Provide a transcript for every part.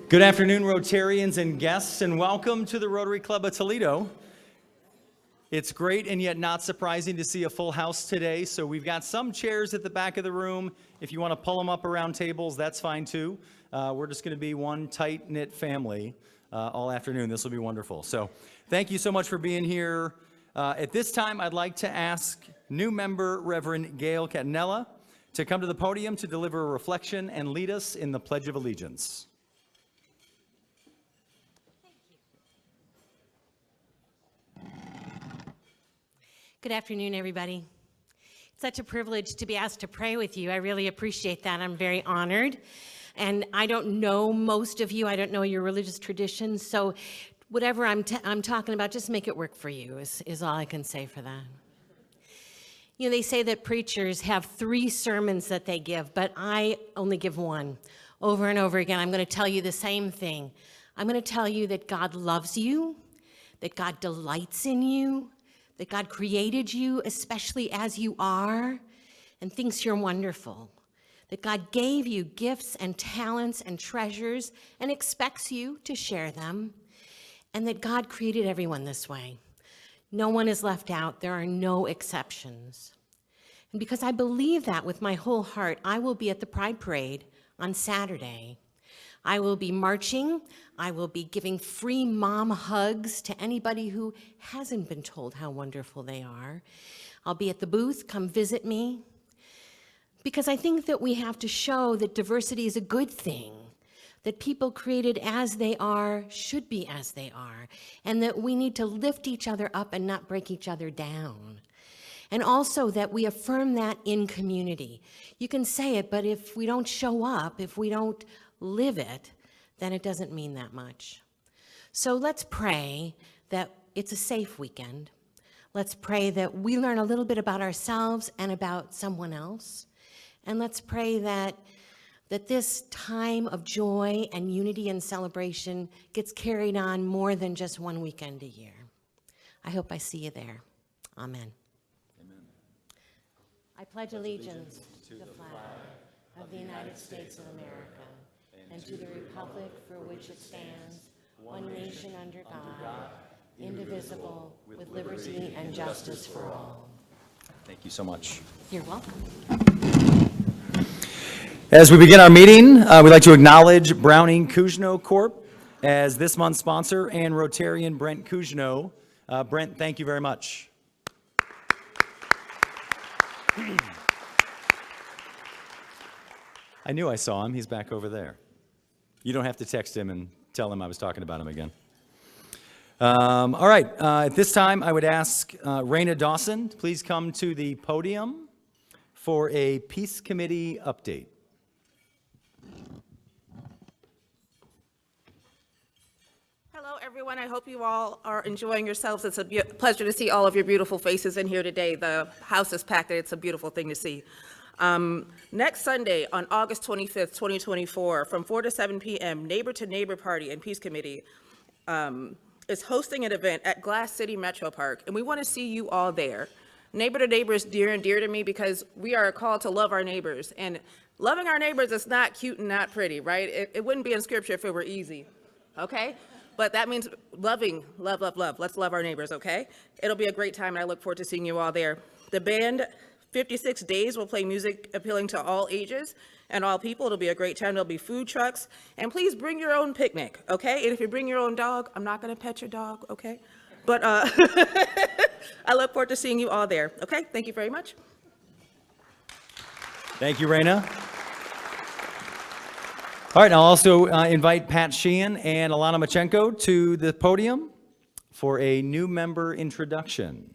Good afternoon, Rotarians and guests, and welcome to the Rotary Club of Toledo. It's great and yet not surprising to see a full house today, so we've got some chairs at the back of the room. If you want to pull them up around tables, that's fine too. We're just going to be one tight-knit family all afternoon. This will be wonderful. So thank you so much for being here. At this time, I'd like to ask new member Reverend Gail Catanella to come to the podium to deliver a reflection and lead us in the Pledge of Allegiance. Good afternoon, everybody. It's such a privilege to be asked to pray with you. I really appreciate that. I'm very honored. And I don't know most of you. I don't know your religious traditions. So whatever I'm talking about, just make it work for you is all I can say for that. You know, they say that preachers have 3 sermons that they give, but I only give one. Over and over again, I'm going to tell you the same thing. I'm going to tell you that God loves you, that God delights in you, that God created you especially as you are and thinks you're wonderful, that God gave you gifts and talents and treasures and expects you to share them, and that God created everyone this way. No one is left out. There are no exceptions. And because I believe that with my whole heart, I will be at the Pride Parade on Saturday. I will be marching. I will be giving free mom hugs to anybody who hasn't been told how wonderful they are. I'll be at the booth. Come visit me. Because I think that we have to show that diversity is a good thing, that people created as they are should be as they are, and that we need to lift each other up and not break each other down. And also that we affirm that in community. You can say it, but if we don't show up, if we don't live it, then it doesn't mean that much. So let's pray that it's a safe weekend. Let's pray that we learn a little bit about ourselves and about someone else. And let's pray that this time of joy and unity and celebration gets carried on more than just one weekend a year. I hope I see you there. Amen. Amen. I pledge allegiance to the flag of the United States of America and to the republic for which it stands, one nation under God, indivisible, with liberty and justice for all. Thank you so much. You're welcome. As we begin our meeting, we'd like to acknowledge Browning Kuzno Corp. as this month's sponsor and Rotarian Brent Kuzno. Brent, thank you very much. I knew I saw him. He's back over there. You don't have to text him and tell him I was talking about him again. All right. At this time, I would ask Raina Dawson to please come to the podium for a Peace Committee update. Hello, everyone. I hope you all are enjoying yourselves. It's a pleasure to see all of your beautiful faces in here today. The house is packed, and it's a beautiful thing to see. Next Sunday, on August 25th, 2024, from 4 to 7 p.m., Neighbor to Neighbor Party and Peace Committee is hosting an event at Glass City Metro Park, and we want to see you all there. Neighbor to Neighbor is dear and dear to me because we are called to love our neighbors, and loving our neighbors is not cute and not pretty, right? It wouldn't be in scripture if it were easy, okay? But that means loving, love, love, love. Let's love our neighbors, okay? It'll be a great time, and I look forward to seeing you all there. The band 56 Days will play music appealing to all ages and all people. It'll be a great time. There'll be food trucks. And please bring your own picnic, okay? And if you bring your own dog, I'm not going to pet your dog, okay? But I look forward to seeing you all there, okay? Thank you very much. Thank you, Raina. All right, I'll also invite Pat Sheehan and Alana Machenko to the podium for a new member introduction.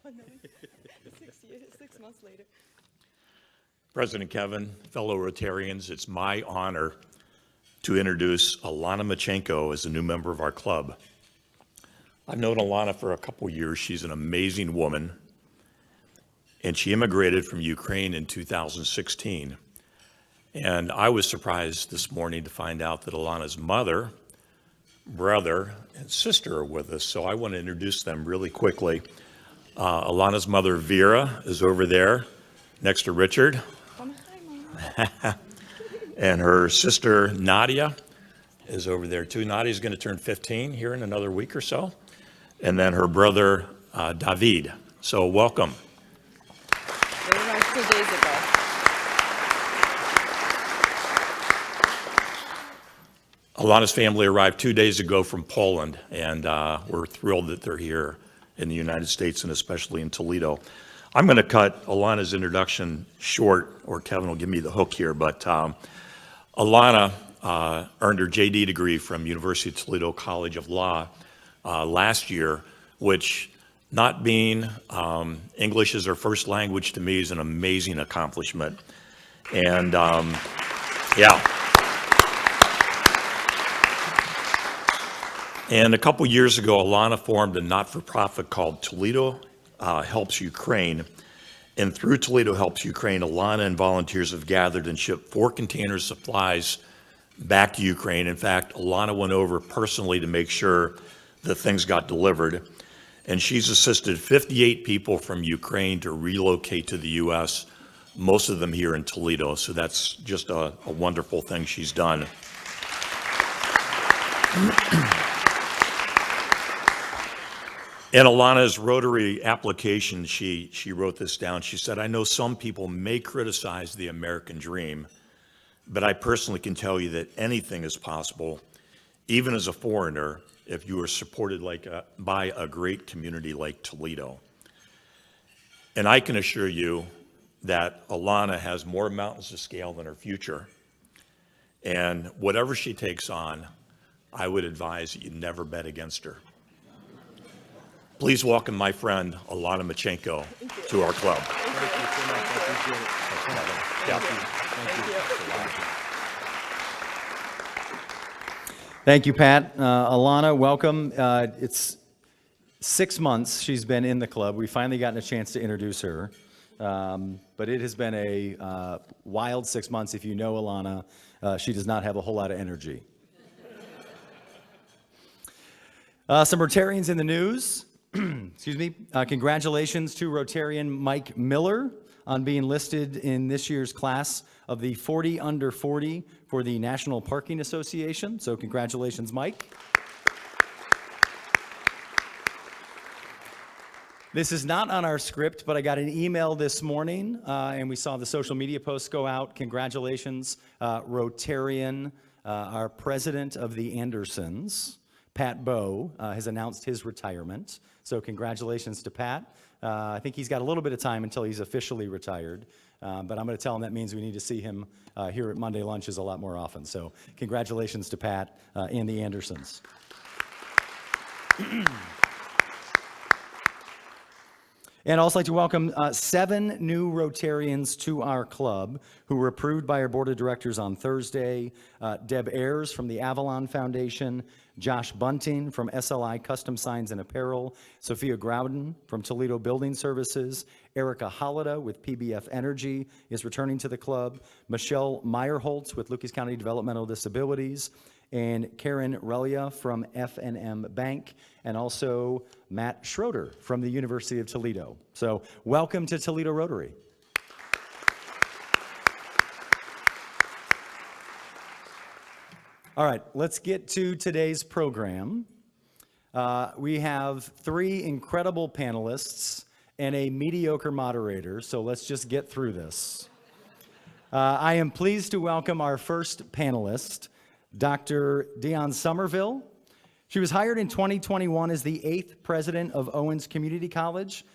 Oh, no. 6 months later. President Kevin, fellow Rotarians, it's my honor to introduce Alana Machenko as a new member of our club. I've known Alana for a couple years. She's an amazing woman, and she immigrated from Ukraine in 2016. And I was surprised this morning to find out that Alana's mother, brother, and sister are with us, so I want to introduce them really quickly. Alana's mother, Vera, is over there next to Richard. And her sister, Nadia, is over there too. Nadia's going to turn 15 here in another week or so. And then her brother, David. So welcome. They arrived 2 days ago. Alana's family arrived 2 days ago from Poland, and we're thrilled that they're here in the United States and especially in Toledo. I'm going to cut Alana's introduction short, or Kevin will give me the hook here, but Alana earned her JD degree from University of Toledo College of Law last year, which, not being English as her first language to me, is an amazing accomplishment. And yeah. And a couple years ago, Alana formed a not-for-profit called Toledo Helps Ukraine. And through Toledo Helps Ukraine, Alana and volunteers have gathered and shipped 4 containers of supplies back to Ukraine. In fact, Alana went over personally to make sure that things got delivered. And she's assisted 58 people from Ukraine to relocate to the U.S., most of them here in Toledo. So that's just a wonderful thing she's done. In Alana's Rotary application, she wrote this down. She said, "I know some people may criticize the American dream, but I personally can tell you that anything is possible, even as a foreigner, if you are supported by a great community like Toledo." And I can assure you that Alana has more mountains to scale than her future. And whatever she takes on, I would advise that you never bet against her. Please welcome my friend, Alana Machenko, to our club. Thank you so much. I appreciate it. Thank you, Pat. Alana, welcome. It's 6 months she's been in the club. We finally gotten a chance to introduce her. But it has been a wild 6 months. If you know Alana, she does not have a whole lot of energy. Some Rotarians in the news. Excuse me. Congratulations to Rotarian Mike Miller on being listed in this year's class of the 40 under 40 for the National Parking Association. So congratulations, Mike. This is not on our script, but I got an email this morning, and we saw the social media posts go out. Congratulations, Rotarian, our president of the Andersons, Pat Bowe, has announced his retirement. So congratulations to Pat. I think he's got a little bit of time until he's officially retired, but I'm going to tell him that means we need to see him here at Monday lunches a lot more often. So congratulations to Pat and the Andersons. And I'd also like to welcome 7 new Rotarians to our club who were approved by our board of directors on Thursday. Deb Ayers from the Avalon Foundation, Josh Bunting from SLI Custom Signs and Apparel, Sophia Grouden from Toledo Building Services, Erica Hollida with PBF Energy is returning to the club, Michelle Meyerholtz with Lucas County Developmental Disabilities, and Karen Relia from F&M Bank, and also Matt Schroeder from the University of Toledo. So welcome to Toledo Rotary. All right, let's get to today's program. We have 3 incredible panelists and a mediocre moderator, so let's just get through this. I am pleased to welcome our first panelist, Dr. Dion Somerville. She was hired in 2021 as the 8th president of Owens Community College.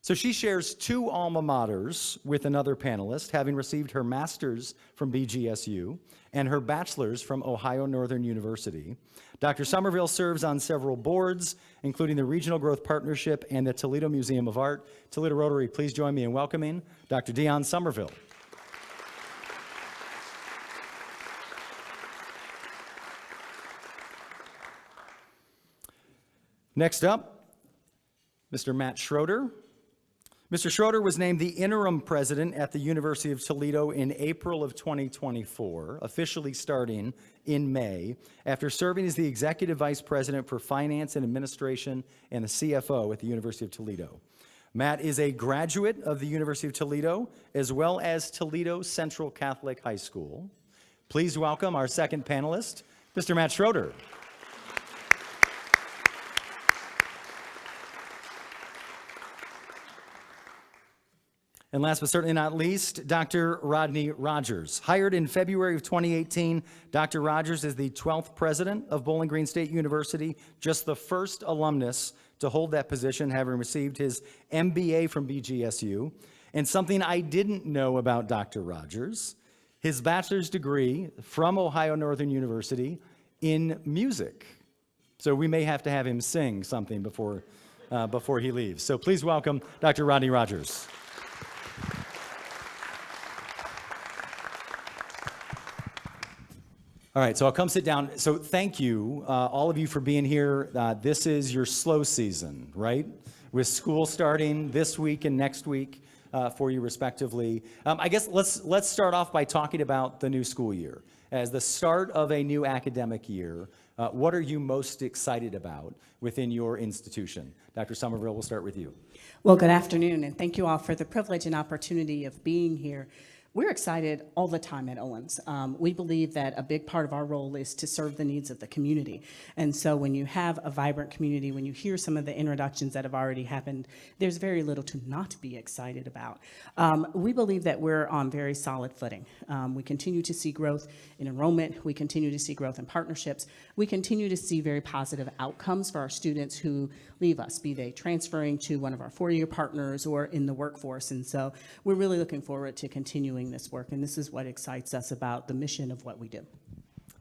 So she shares 2 alma maters with another panelist, having received her master's from BGSU and her bachelor's from Ohio Northern University. Dr. Somerville serves on several boards, including the Regional Growth Partnership and the Toledo Museum of Art. Toledo Rotary, please join me in welcoming Dr. Dion Somerville. Next up, Mr. Matt Schroeder. Mr. Schroeder was named the interim president at the University of Toledo in April of 2024, officially starting in May, after serving as the executive vice president for finance and administration and the CFO at the University of Toledo. Matt is a graduate of the University of Toledo, as well as Toledo Central Catholic High School. Please welcome our second panelist, Mr. Matt Schroeder. And last but certainly not least, Dr. Rodney Rogers. Hired in February of 2018, Dr. Rogers is the 12th president of Bowling Green State University, just the first alumnus to hold that position, having received his MBA from BGSU. And something I didn't know about Dr. Rogers, his bachelor's degree from Ohio Northern University in music. So we may have to have him sing something before he leaves. So please welcome Dr. Rodney Rogers. All right, so I'll come sit down. So thank you, all of you, for being here. This is your slow season, right? With school starting this week and next week for you respectively. I guess let's start off by talking about the new school year. As the start of a new academic year, what are you most excited about within your institution? Dr. Somerville, we'll start with you. Well, good afternoon, and thank you all for the privilege and opportunity of being here. We're excited all the time at Owens. We believe that a big part of our role is to serve the needs of the community. And so when you have a vibrant community, when you hear some of the introductions that have already happened, there's very little to not be excited about. We believe that we're on very solid footing. We continue to see growth in enrollment. We continue to see growth in partnerships. We continue to see very positive outcomes for our students who leave us, be they transferring to one of our four-year partners or in the workforce. And so we're really looking forward to continuing this work, and this is what excites us about the mission of what we do.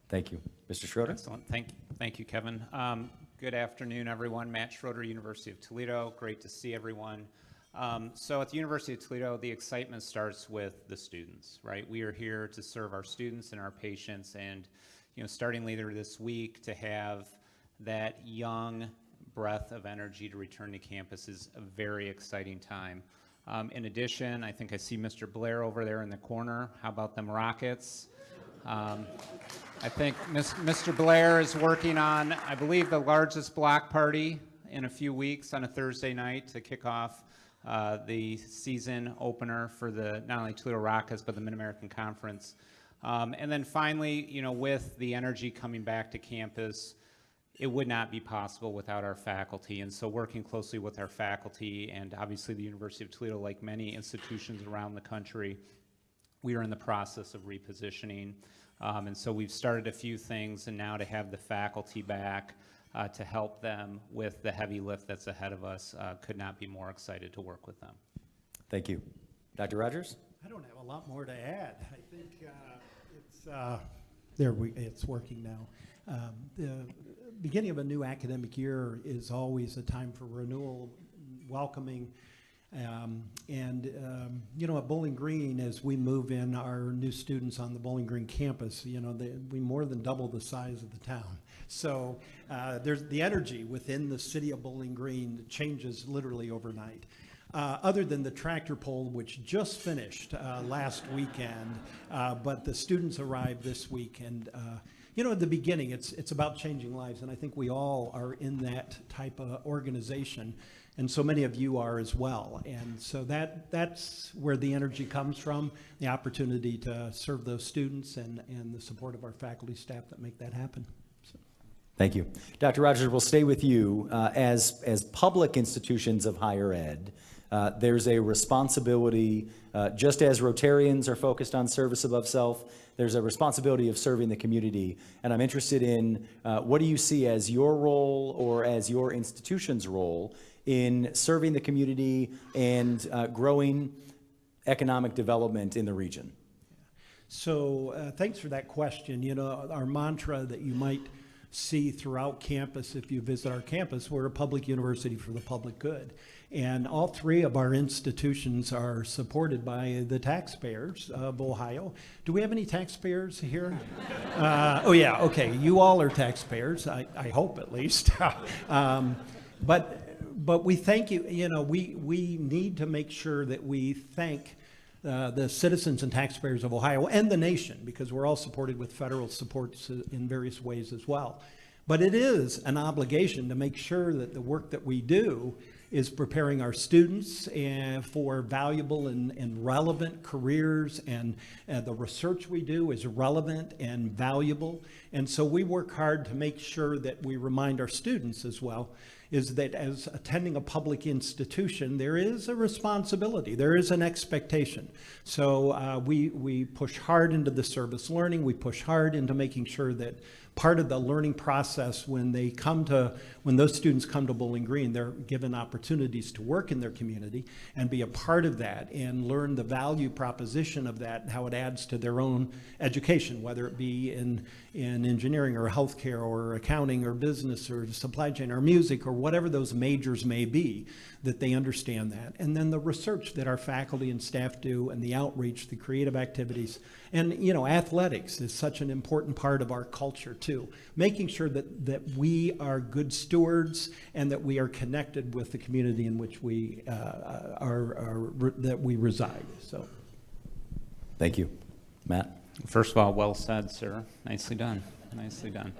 Thank you. Mr. Schroeder? Excellent. Thank you, Kevin. Good afternoon, everyone. Matt Schroeder, University of Toledo. Great to see everyone. So at the University of Toledo, the excitement starts with the students, right? We are here to serve our students and our patients, and starting later this week, to have that young breath of energy to return to campus is a very exciting time. In addition, I think I see Mr. Blair over there in the corner. How about them Rockets? I think Mr. Blair is working on, I believe, the largest block party in a few weeks on a Thursday night to kick off the season opener for the not only Toledo Rockets, but the Mid-American Conference. And then finally, with the energy coming back to campus, it would not be possible without our faculty. And so working closely with our faculty and obviously the University of Toledo, like many institutions around the country, we are in the process of repositioning. And so we've started a few things, and now to have the faculty back to help them with the heavy lift that's ahead of us, could not be more excited to work with them. Thank you. Dr. Rogers? I don't have a lot more to add. I think it's working now. The beginning of a new academic year is always a time for renewal, welcoming, at Bowling Green, as we move in our new students on the Bowling Green campus, we more than double the size of the town. So there's the energy within the city of Bowling Green changes literally overnight. Other than the tractor pull, which just finished last weekend, but the students arrived this week, and at the beginning, it's about changing lives, and I think we all are in that type of organization, and so many of you are as well. And so that's where the energy comes from, the opportunity to serve those students and the support of our faculty staff that make that happen. So. Thank you. Dr. Rogers, we'll stay with you. As public institutions of higher ed, there's a responsibility, just as Rotarians are focused on service above self, there's a responsibility of serving the community. And I'm interested in what do you see as your role or as your institution's role in serving the community and growing economic development in the region? So thanks for that question. Our mantra that you might see throughout campus, if you visit our campus, we're a public university for the public good. And all three of our institutions are supported by the taxpayers of Ohio. Do we have any taxpayers here? Oh yeah, okay, you all are taxpayers, I hope at least. But But we thank you, we need to make sure that we thank the citizens and taxpayers of Ohio and the nation, because we're all supported with federal supports in various ways as well. But it is an obligation to make sure that the work that we do is preparing our students for valuable and relevant careers, and the research we do is relevant and valuable. And so we work hard to make sure that we remind our students as well, is that as attending a public institution, there is a responsibility, there is an expectation. So we push hard into the service learning, we push hard into making sure that part of the learning process when those students come to Bowling Green, they're given opportunities to work in their community and be a part of that and learn the value proposition of that and how it adds to their own education, whether it be in engineering or healthcare or accounting or business or supply chain or music or whatever those majors may be, that they understand that. And then the research that our faculty and staff do, and the outreach, the creative activities, and athletics is such an important part of our culture too. Making sure that we are good stewards and that we are connected with the community in which we that we reside. So, Thank you. Matt? First of all, well said, sir. Nicely done. Nicely done.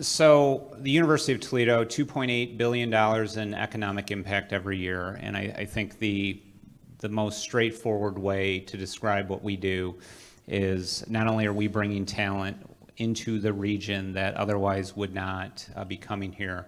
So the University of Toledo, $2.8 billion in economic impact every year. And I think the most straightforward way to describe what we do is not only are we bringing talent into the region that otherwise would not be coming here,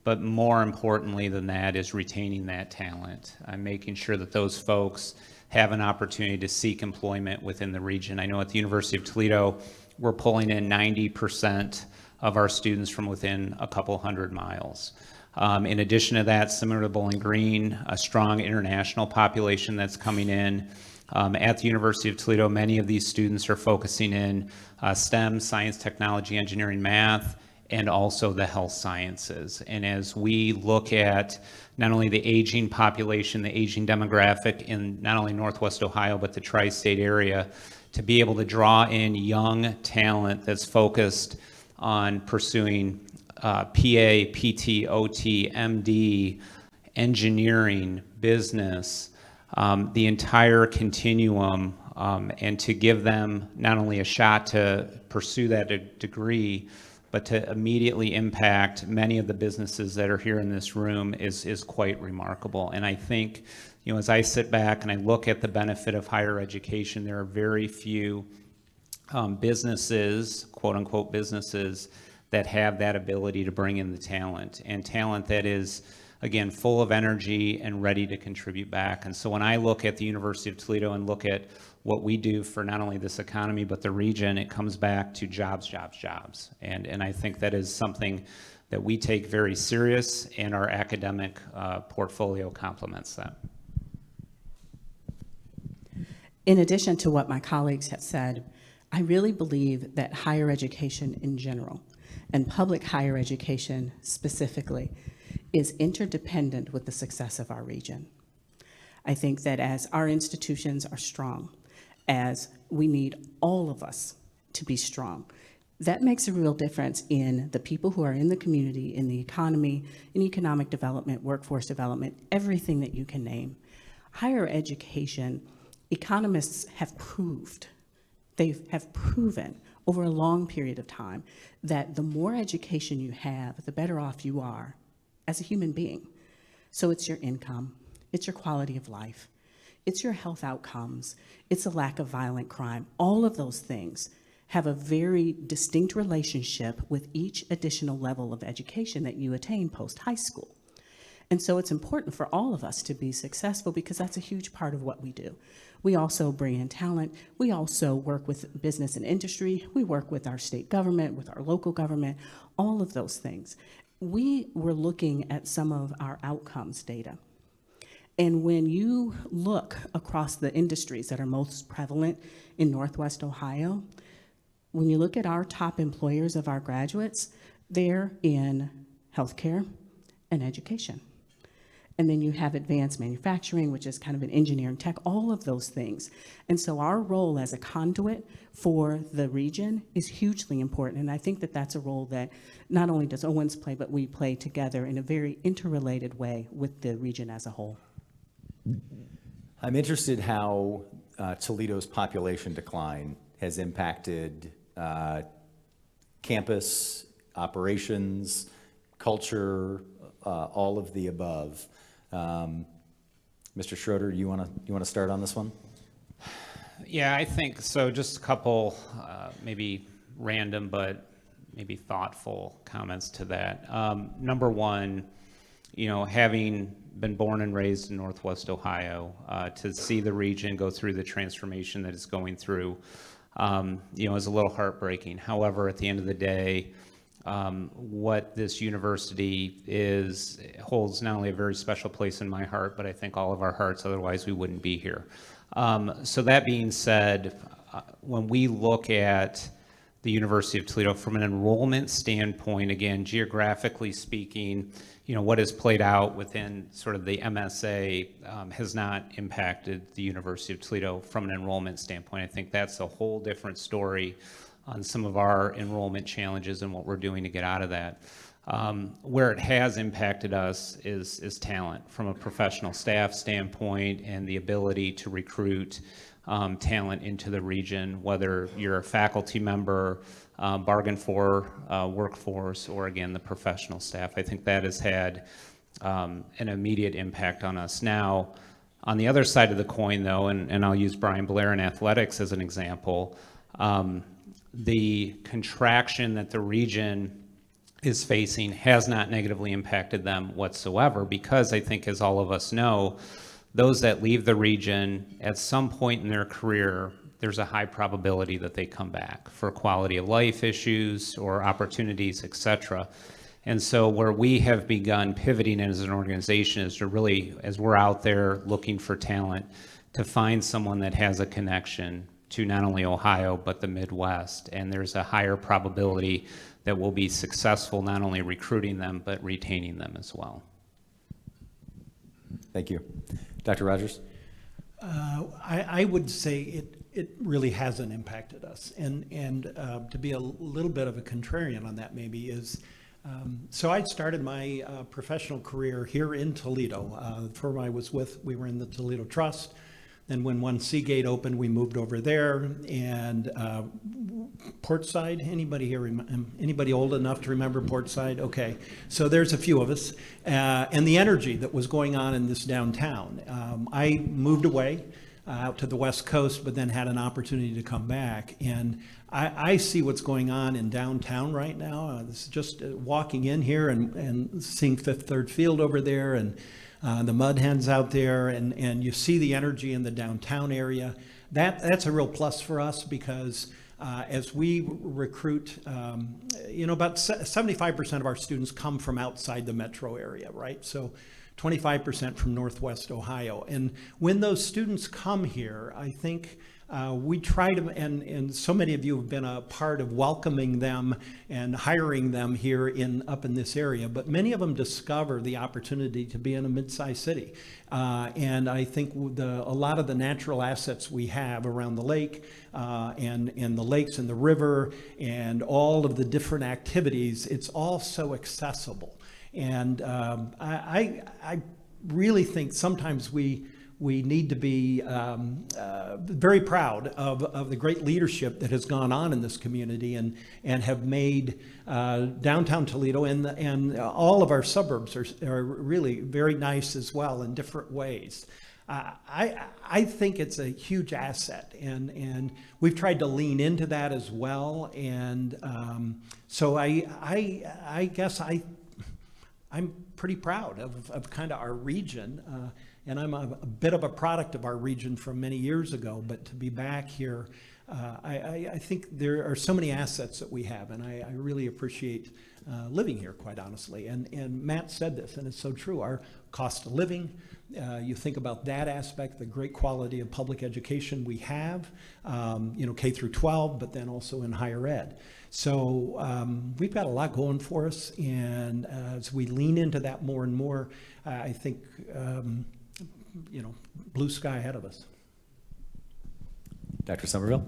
but more importantly than that is retaining that talent. Making sure that those folks have an opportunity to seek employment within the region. I know at the University of Toledo, we're pulling in 90% of our students from within a couple hundred miles. In addition to that, similar to Bowling Green, a strong international population that's coming in. At the University of Toledo, many of these students are focusing in STEM, science, technology, engineering, math, and also the health sciences. And as we look at not only the aging population, the aging demographic in not only Northwest Ohio, but the tri-state area, to be able to draw in young talent that's focused on pursuing PA, PT, OT, MD, engineering, business, the entire continuum, and to give them not only a shot to pursue that degree, but to immediately impact many of the businesses that are here in this room is quite remarkable. And I think, as I sit back and I look at the benefit of higher education, there are very few businesses, quote unquote businesses, that have that ability to bring in the talent, and talent that is, again, full of energy and ready to contribute back. And so when I look at the University of Toledo and look at what we do for not only this economy, but the region, it comes back to jobs, jobs, jobs. And I think that is something that we take very serious, and our academic portfolio complements that. In addition to what my colleagues have said, I really believe that higher education in general, and public higher education specifically, is interdependent with the success of our region. I think that as our institutions are strong, as we need all of us to be strong, that makes a real difference in the people who are in the community, in the economy, in economic development, workforce development, everything that you can name. Higher education, economists have proved, they have proven over a long period of time that the more education you have, the better off you are as a human being. So it's your income, it's your quality of life, it's your health outcomes, it's a lack of violent crime. All of those things have a very distinct relationship with each additional level of education that you attain post-high school. And so it's important for all of us to be successful, because that's a huge part of what we do. We also bring in talent. We also work with business and industry. We work with our state government, with our local government, all of those things. We were looking at some of our outcomes data. And when you look across the industries that are most prevalent in Northwest Ohio, when you look at our top employers of our graduates, they're in healthcare and education. And then you have advanced manufacturing, which is kind of an engineering tech, all of those things. And so our role as a conduit for the region is hugely important. And I think that that's a role that not only does Owens play, but we play together in a very interrelated way with the region as a whole. I'm interested how Toledo's population decline has impacted campus, operations, culture, all of the above. Mr. Schroeder, you want to start on this one? Yeah, I think so. Just a couple, maybe random, but maybe thoughtful comments to that. Number one, having been born and raised in Northwest Ohio, to see the region go through the transformation that it's going through, is a little heartbreaking. However, at the end of the day, what this university holds not only a very special place in my heart, but I think all of our hearts, otherwise we wouldn't be here. So that being said, when we look at the University of Toledo from an enrollment standpoint, again, geographically speaking, what has played out within sort of the MSA has not impacted the University of Toledo from an enrollment standpoint. I think that's a whole different story on some of our enrollment challenges and what we're doing to get out of that. Where it has impacted us is talent from a professional staff standpoint and the ability to recruit talent into the region, whether you're a faculty member, bargain for workforce, or again, the professional staff. I think that has had an immediate impact on us. Now, on the other side of the coin though, and I'll use Brian Blair in athletics as an example, the contraction that the region is facing has not negatively impacted them whatsoever, because I think, as all of us know, those that leave the region at some point in their career, there's a high probability that they come back for quality of life issues or opportunities, et cetera. And so where we have begun pivoting as an organization is to really, as we're out there looking for talent, to find someone that has a connection to not only Ohio, but the Midwest. And there's a higher probability that we'll be successful not only recruiting them, but retaining them as well. Thank you. Dr. Rogers? I would say it really hasn't impacted us. And to be a little bit of a contrarian on that maybe is, so I started my professional career here in Toledo. The firm I was with, we were in the Toledo Trust. Then when One Seagate opened, we moved over there. And Portside, anybody here, anybody old enough to remember Portside? Okay, so there's a few of us. And the energy that was going on in this downtown. I moved away out to the West Coast, but then had an opportunity to come back. And I see what's going on in downtown right now. This is just walking in here and seeing Fifth Third Field over there, and the mud hens out there, and you see the energy in the downtown area. That's a real plus for us, because as we recruit, about 75% of our students come from outside the metro area, right? So 25% from Northwest Ohio. And when those students come here, I think we try to, and so many of you have been a part of welcoming them and hiring them here up in this area, but many of them discover the opportunity to be in a mid-sized city. And I think a lot of the natural assets we have around the lake and the lakes and the river and all of the different activities, it's all so accessible. And I really think sometimes we need to be very proud of the great leadership that has gone on in this community and have made downtown Toledo and all of our suburbs are really very nice as well in different ways. I think it's a huge asset, and we've tried to lean into that as well. And so I guess I'm pretty proud of kind of our region. And I'm a bit of a product of our region from many years ago, but to be back here, I think there are so many assets that we have, and I really appreciate living here, quite honestly. And Matt said this, and it's so true. Our cost of living, you think about that aspect, the great quality of public education we have, K through 12, but then also in higher ed. So we've got a lot going for us, and as we lean into that more and more, I think, blue sky ahead of us. Dr. Somerville?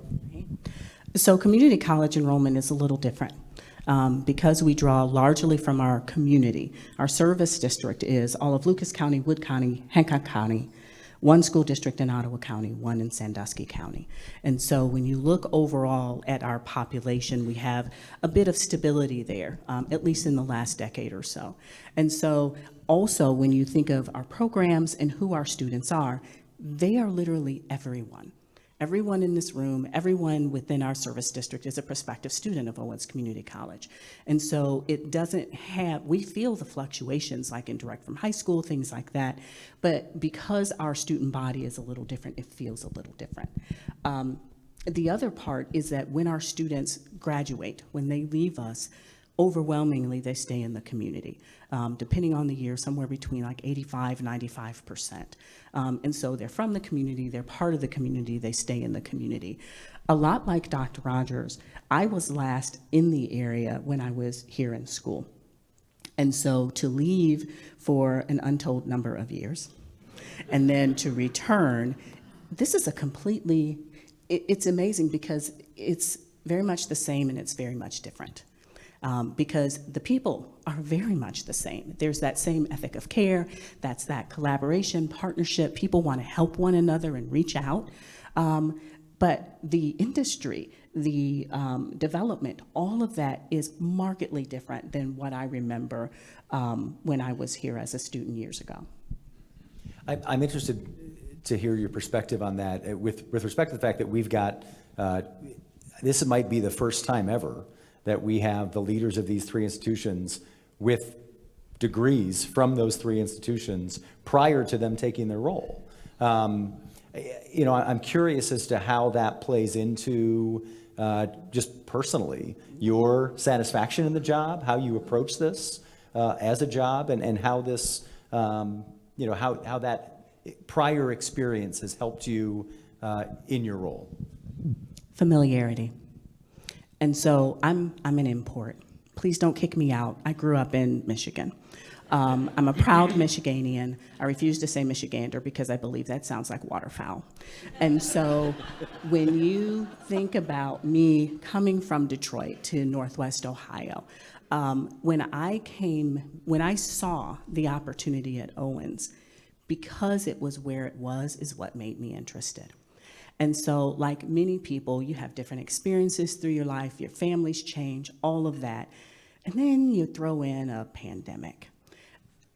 So community college enrollment is a little different. Because we draw largely from our community. Our service district is all of Lucas County, Wood County, Hancock County, one school district in Ottawa County, one in Sandusky County. And so when you look overall at our population, we have a bit of stability there, at least in the last decade or so. And so also when you think of our programs and who our students are, they are literally everyone. Everyone in this room, everyone within our service district is a prospective student of Owens Community College. And so it doesn't have, we feel the fluctuations like in direct from high school, things like that, but because our student body is a little different, it feels a little different. The other part is that when our students graduate, when they leave us, overwhelmingly they stay in the community. Depending on the year, somewhere between like 85, 95%. And so they're from the community, they're part of the community, they stay in the community. A lot like Dr. Rogers, I was last in the area when I was here in school. And so to leave for an untold number of years, and then to return, this is a completely, it's amazing because it's very much the same and it's very much different. Because the people are very much the same. There's that same ethic of care, that's that collaboration, partnership, people want to help one another and reach out. But the industry, the development, all of that is markedly different than what I remember when I was here as a student years ago. I'm interested to hear your perspective on that with respect to the fact that we've got, this might be the first time ever that we have the leaders of these three institutions with degrees from those three institutions prior to them taking their role. I'm curious as to how that plays into just personally your satisfaction in the job, how you approach this as a job, and how this, how that prior experience has helped you in your role. Familiarity. And so I'm an import. Please don't kick me out. I grew up in Michigan. I'm a proud Michiganian. I refuse to say Michigander because I believe that sounds like waterfowl. And so when you think about me coming from Detroit to Northwest Ohio, when I saw the opportunity at Owens, because it was where it was, is what made me interested. And so, like many people, you have different experiences through your life, your families change, all of that. And then you throw in a pandemic.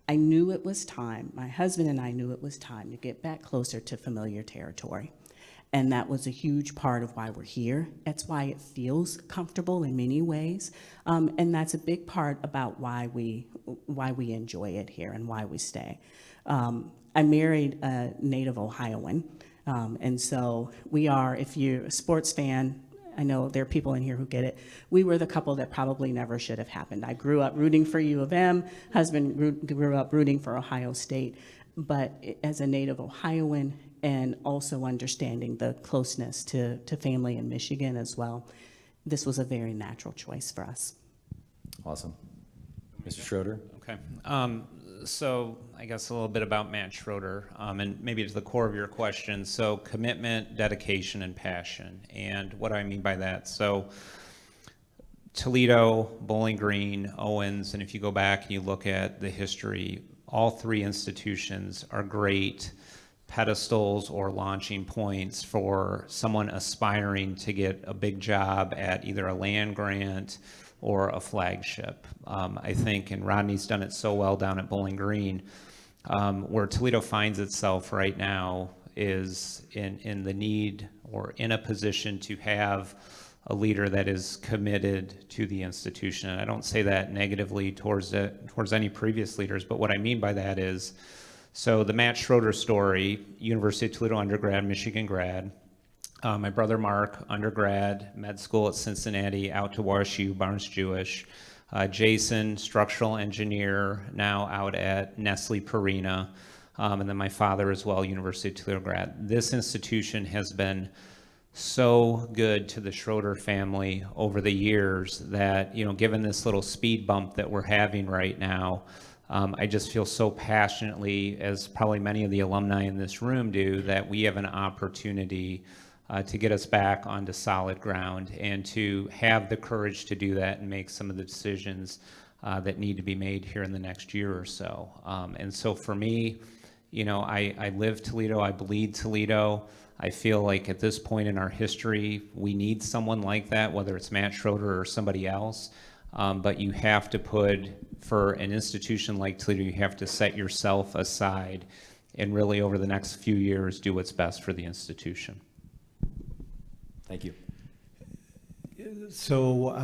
I knew it was time, my husband and I knew it was time to get back closer to familiar territory. And that was a huge part of why we're here. That's why it feels comfortable in many ways. And that's a big part about why we enjoy it here and why we stay. I married a native Ohioan. And so we are, if you're a sports fan, I know there are people in here who get it, we were the couple that probably never should have happened. I grew up rooting for U of M, husband grew up rooting for Ohio State, but as a native Ohioan and also understanding the closeness to family in Michigan as well, this was a very natural choice for us. Awesome. Mr. Schroeder? Okay. So I guess a little bit about Matt Schroeder, and maybe to the core of your question. So commitment, dedication, and passion. And what do I mean by that? So Toledo, Bowling Green, Owens, and if you go back and you look at the history, all three institutions are great pedestals or launching points for someone aspiring to get a big job at either a land grant or a flagship. I think, and Rodney's done it so well down at Bowling Green, where Toledo finds itself right now is in the need or in a position to have a leader that is committed to the institution. And I don't say that negatively towards any previous leaders, but what I mean by that is, so the Matt Schroeder story, University of Toledo undergrad, Michigan grad, my brother Mark, undergrad, med school at Cincinnati, out to WashU, Barnes Jewish. Jason, structural engineer, now out at Nestle Purina, and then my father as well, University of Toledo grad. This institution has been so good to the Schroeder family over the years that, given this little speed bump that we're having right now, I just feel so passionately, as probably many of the alumni in this room do, that we have an opportunity to get us back onto solid ground and to have the courage to do that and make some of the decisions that need to be made here in the next year or so. And so for me, I live Toledo, I bleed Toledo. I feel like at this point in our history, we need someone like that, whether it's Matt Schroeder or somebody else. But you have to for an institution like Toledo, you have to set yourself aside and really over the next few years do what's best for the institution. Thank you. So,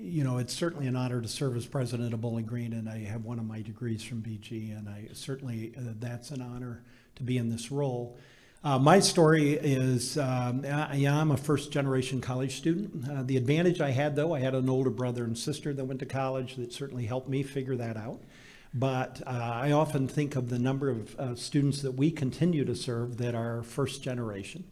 it's certainly an honor to serve as president of Bowling Green, and I have one of my degrees from BG, and I certainly, that's an honor to be in this role. My story is, I'm a first-generation college student. The advantage I had, though, I had an older brother and sister that went to college that certainly helped me figure that out. But I often think of the number of students that we continue to serve that are first generation.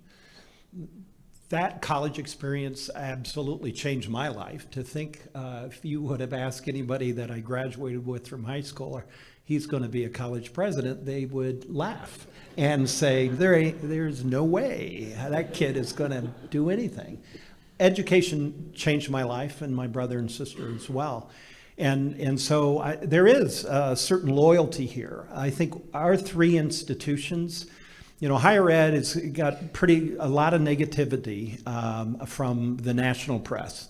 That college experience absolutely changed my life. To think if you would have asked anybody that I graduated with from high school, he's going to be a college president, they would laugh and say, there's no way that kid is going to do anything. Education changed my life and my brother and sister as well. And so there is a certain loyalty here. I think our three institutions, higher ed has got a lot of negativity from the national press.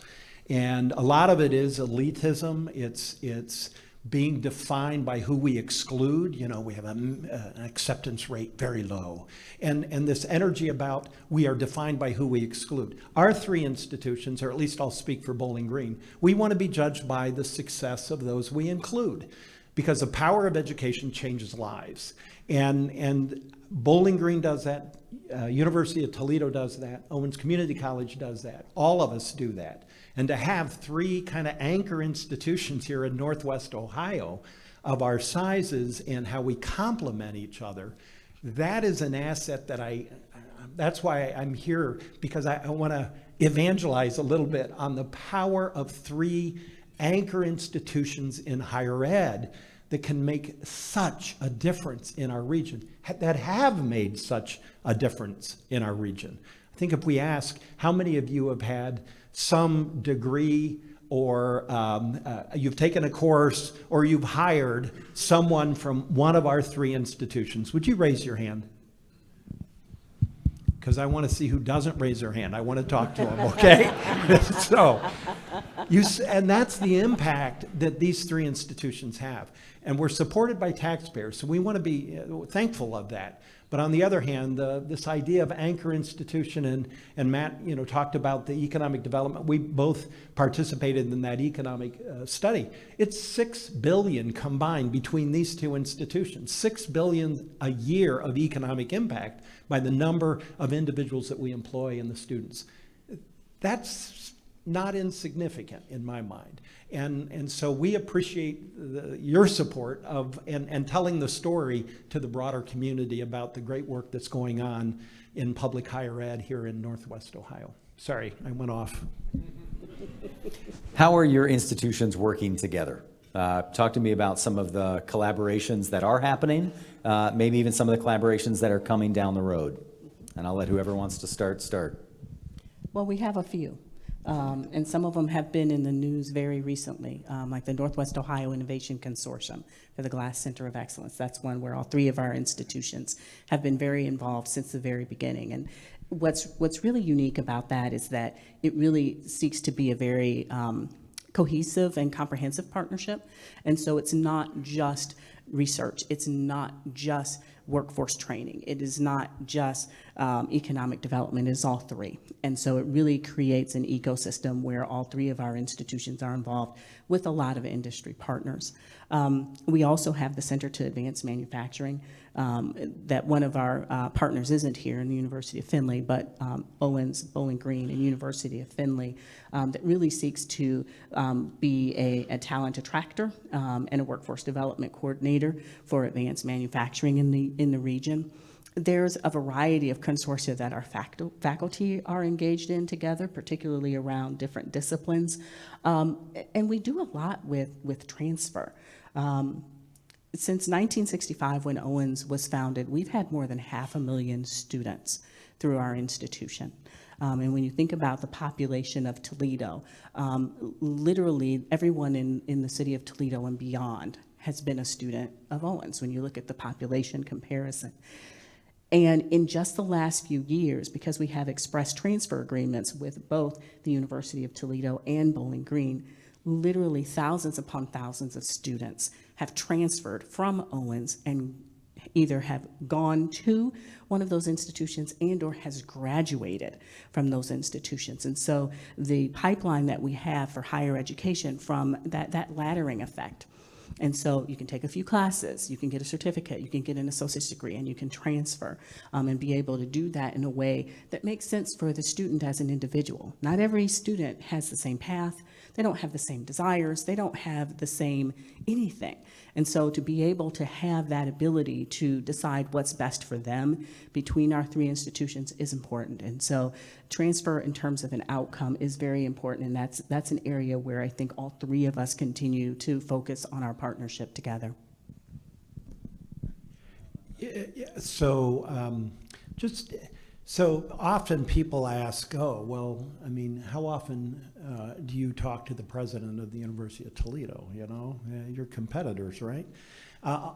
And a lot of it is elitism. It's being defined by who we exclude. We have an acceptance rate very low. And this energy about we are defined by who we exclude. Our three institutions, or at least I'll speak for Bowling Green, we want to be judged by the success of those we include, because the power of education changes lives. And Bowling Green does that, University of Toledo does that, Owens Community College does that, all of us do that. And to have three kind of anchor institutions here in Northwest Ohio of our sizes and how we complement each other, that is an asset that's why I'm here, because I want to evangelize a little bit on the power of three anchor institutions in higher ed that can make such a difference in our region, that have made such a difference in our region. I think if we ask how many of you have had some degree or you've taken a course or you've hired someone from one of our three institutions, would you raise your hand? Because I want to see who doesn't raise their hand. I want to talk to them, okay? And that's the impact that these three institutions have. And we're supported by taxpayers, so we want to be thankful of that. But on the other hand, this idea of anchor institution, and Matt, talked about the economic development. We both participated in that economic study. It's $6 billion combined between these two institutions, $6 billion a year of economic impact by the number of individuals that we employ and the students. That's not insignificant in my mind. And so we appreciate your support and telling the story to the broader community about the great work that's going on in public higher ed here in Northwest Ohio. Sorry, I went off. How are your institutions working together? Talk to me about some of the collaborations that are happening, maybe even some of the collaborations that are coming down the road. And I'll let whoever wants to start. Well, we have a few. And some of them have been in the news very recently, like the Northwest Ohio Innovation Consortium for the Glass Center of Excellence. That's one where all three of our institutions have been very involved since the very beginning. And what's really unique about that is that it really seeks to be a very cohesive and comprehensive partnership. And so it's not just research. It's not just workforce training. It is not just economic development. It's all three. And so it really creates an ecosystem where all three of our institutions are involved with a lot of industry partners. We also have the Center to Advance Manufacturing that one of our partners isn't here in the University of Findlay, but Owens, Bowling Green, and University of Findlay that really seeks to be a talent attractor and a workforce development coordinator for advanced manufacturing in the region. There's a variety of consortia that our faculty are engaged in together, particularly around different disciplines. And we do a lot with transfer. Since 1965, when Owens was founded, we've had more than 500,000 students through our institution. And when you think about the population of Toledo, literally everyone in the city of Toledo and beyond has been a student of Owens when you look at the population comparison. And in just the last few years, because we have express transfer agreements with both the University of Toledo and Bowling Green, literally thousands upon thousands of students have transferred from Owens and either have gone to one of those institutions and or has graduated from those institutions. And so the pipeline that we have for higher education from that laddering effect. And so you can take a few classes, you can get a certificate, you can get an associate's degree, and you can transfer and be able to do that in a way that makes sense for the student as an individual. Not every student has the same path, they don't have the same desires, they don't have the same anything. And so to be able to have that ability to decide what's best for them between our three institutions is important. And so transfer in terms of an outcome is very important, and that's an area where I think all three of us continue to focus on our partnership together. So often people ask, oh, well, I mean, how often do you talk to the president of the University of Toledo? You know, you're competitors, right?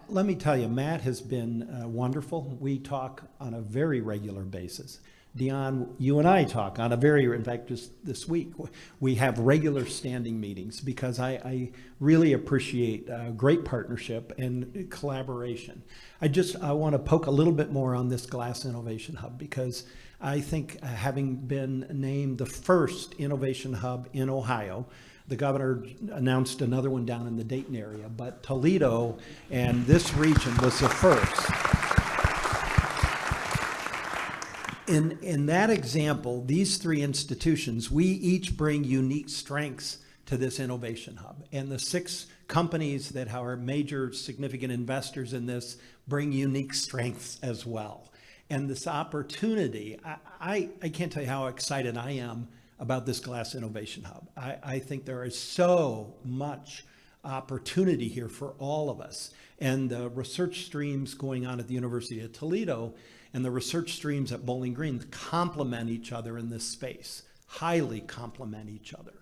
Let me tell you, Matt has been wonderful. We talk on a very regular basis. Dion, you and I talk on in fact, just this week, we have regular standing meetings because I really appreciate great partnership and collaboration. I want to poke a little bit more on this Glass Innovation Hub because I think having been named the first innovation hub in Ohio, the governor announced another one down in the Dayton area, but Toledo and this region was the first. In that example, these three institutions, we each bring unique strengths to this innovation hub. And the 6 companies that are major significant investors in this bring unique strengths as well. And this opportunity, I can't tell you how excited I am about this Glass Innovation Hub. I think there is so much opportunity here for all of us. And the research streams going on at the University of Toledo and the research streams at Bowling Green complement each other in this space, highly complement each other.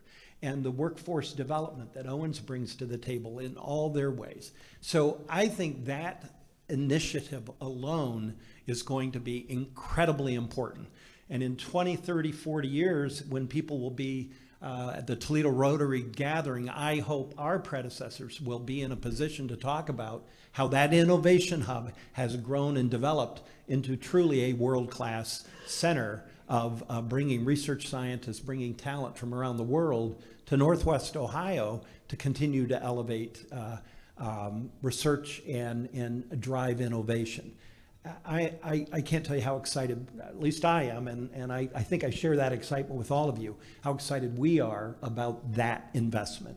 And the workforce development that Owens brings to the table in all their ways. So I think that initiative alone is going to be incredibly important. And in 20, 30, 40 years, when people will be at the Toledo Rotary gathering, I hope our predecessors will be in a position to talk about how that innovation hub has grown and developed into truly a world-class center of bringing research scientists, bringing talent from around the world to Northwest Ohio to continue to elevate research and drive innovation. I can't tell you how excited, at least I am, and I think I share that excitement with all of you, how excited we are about that investment.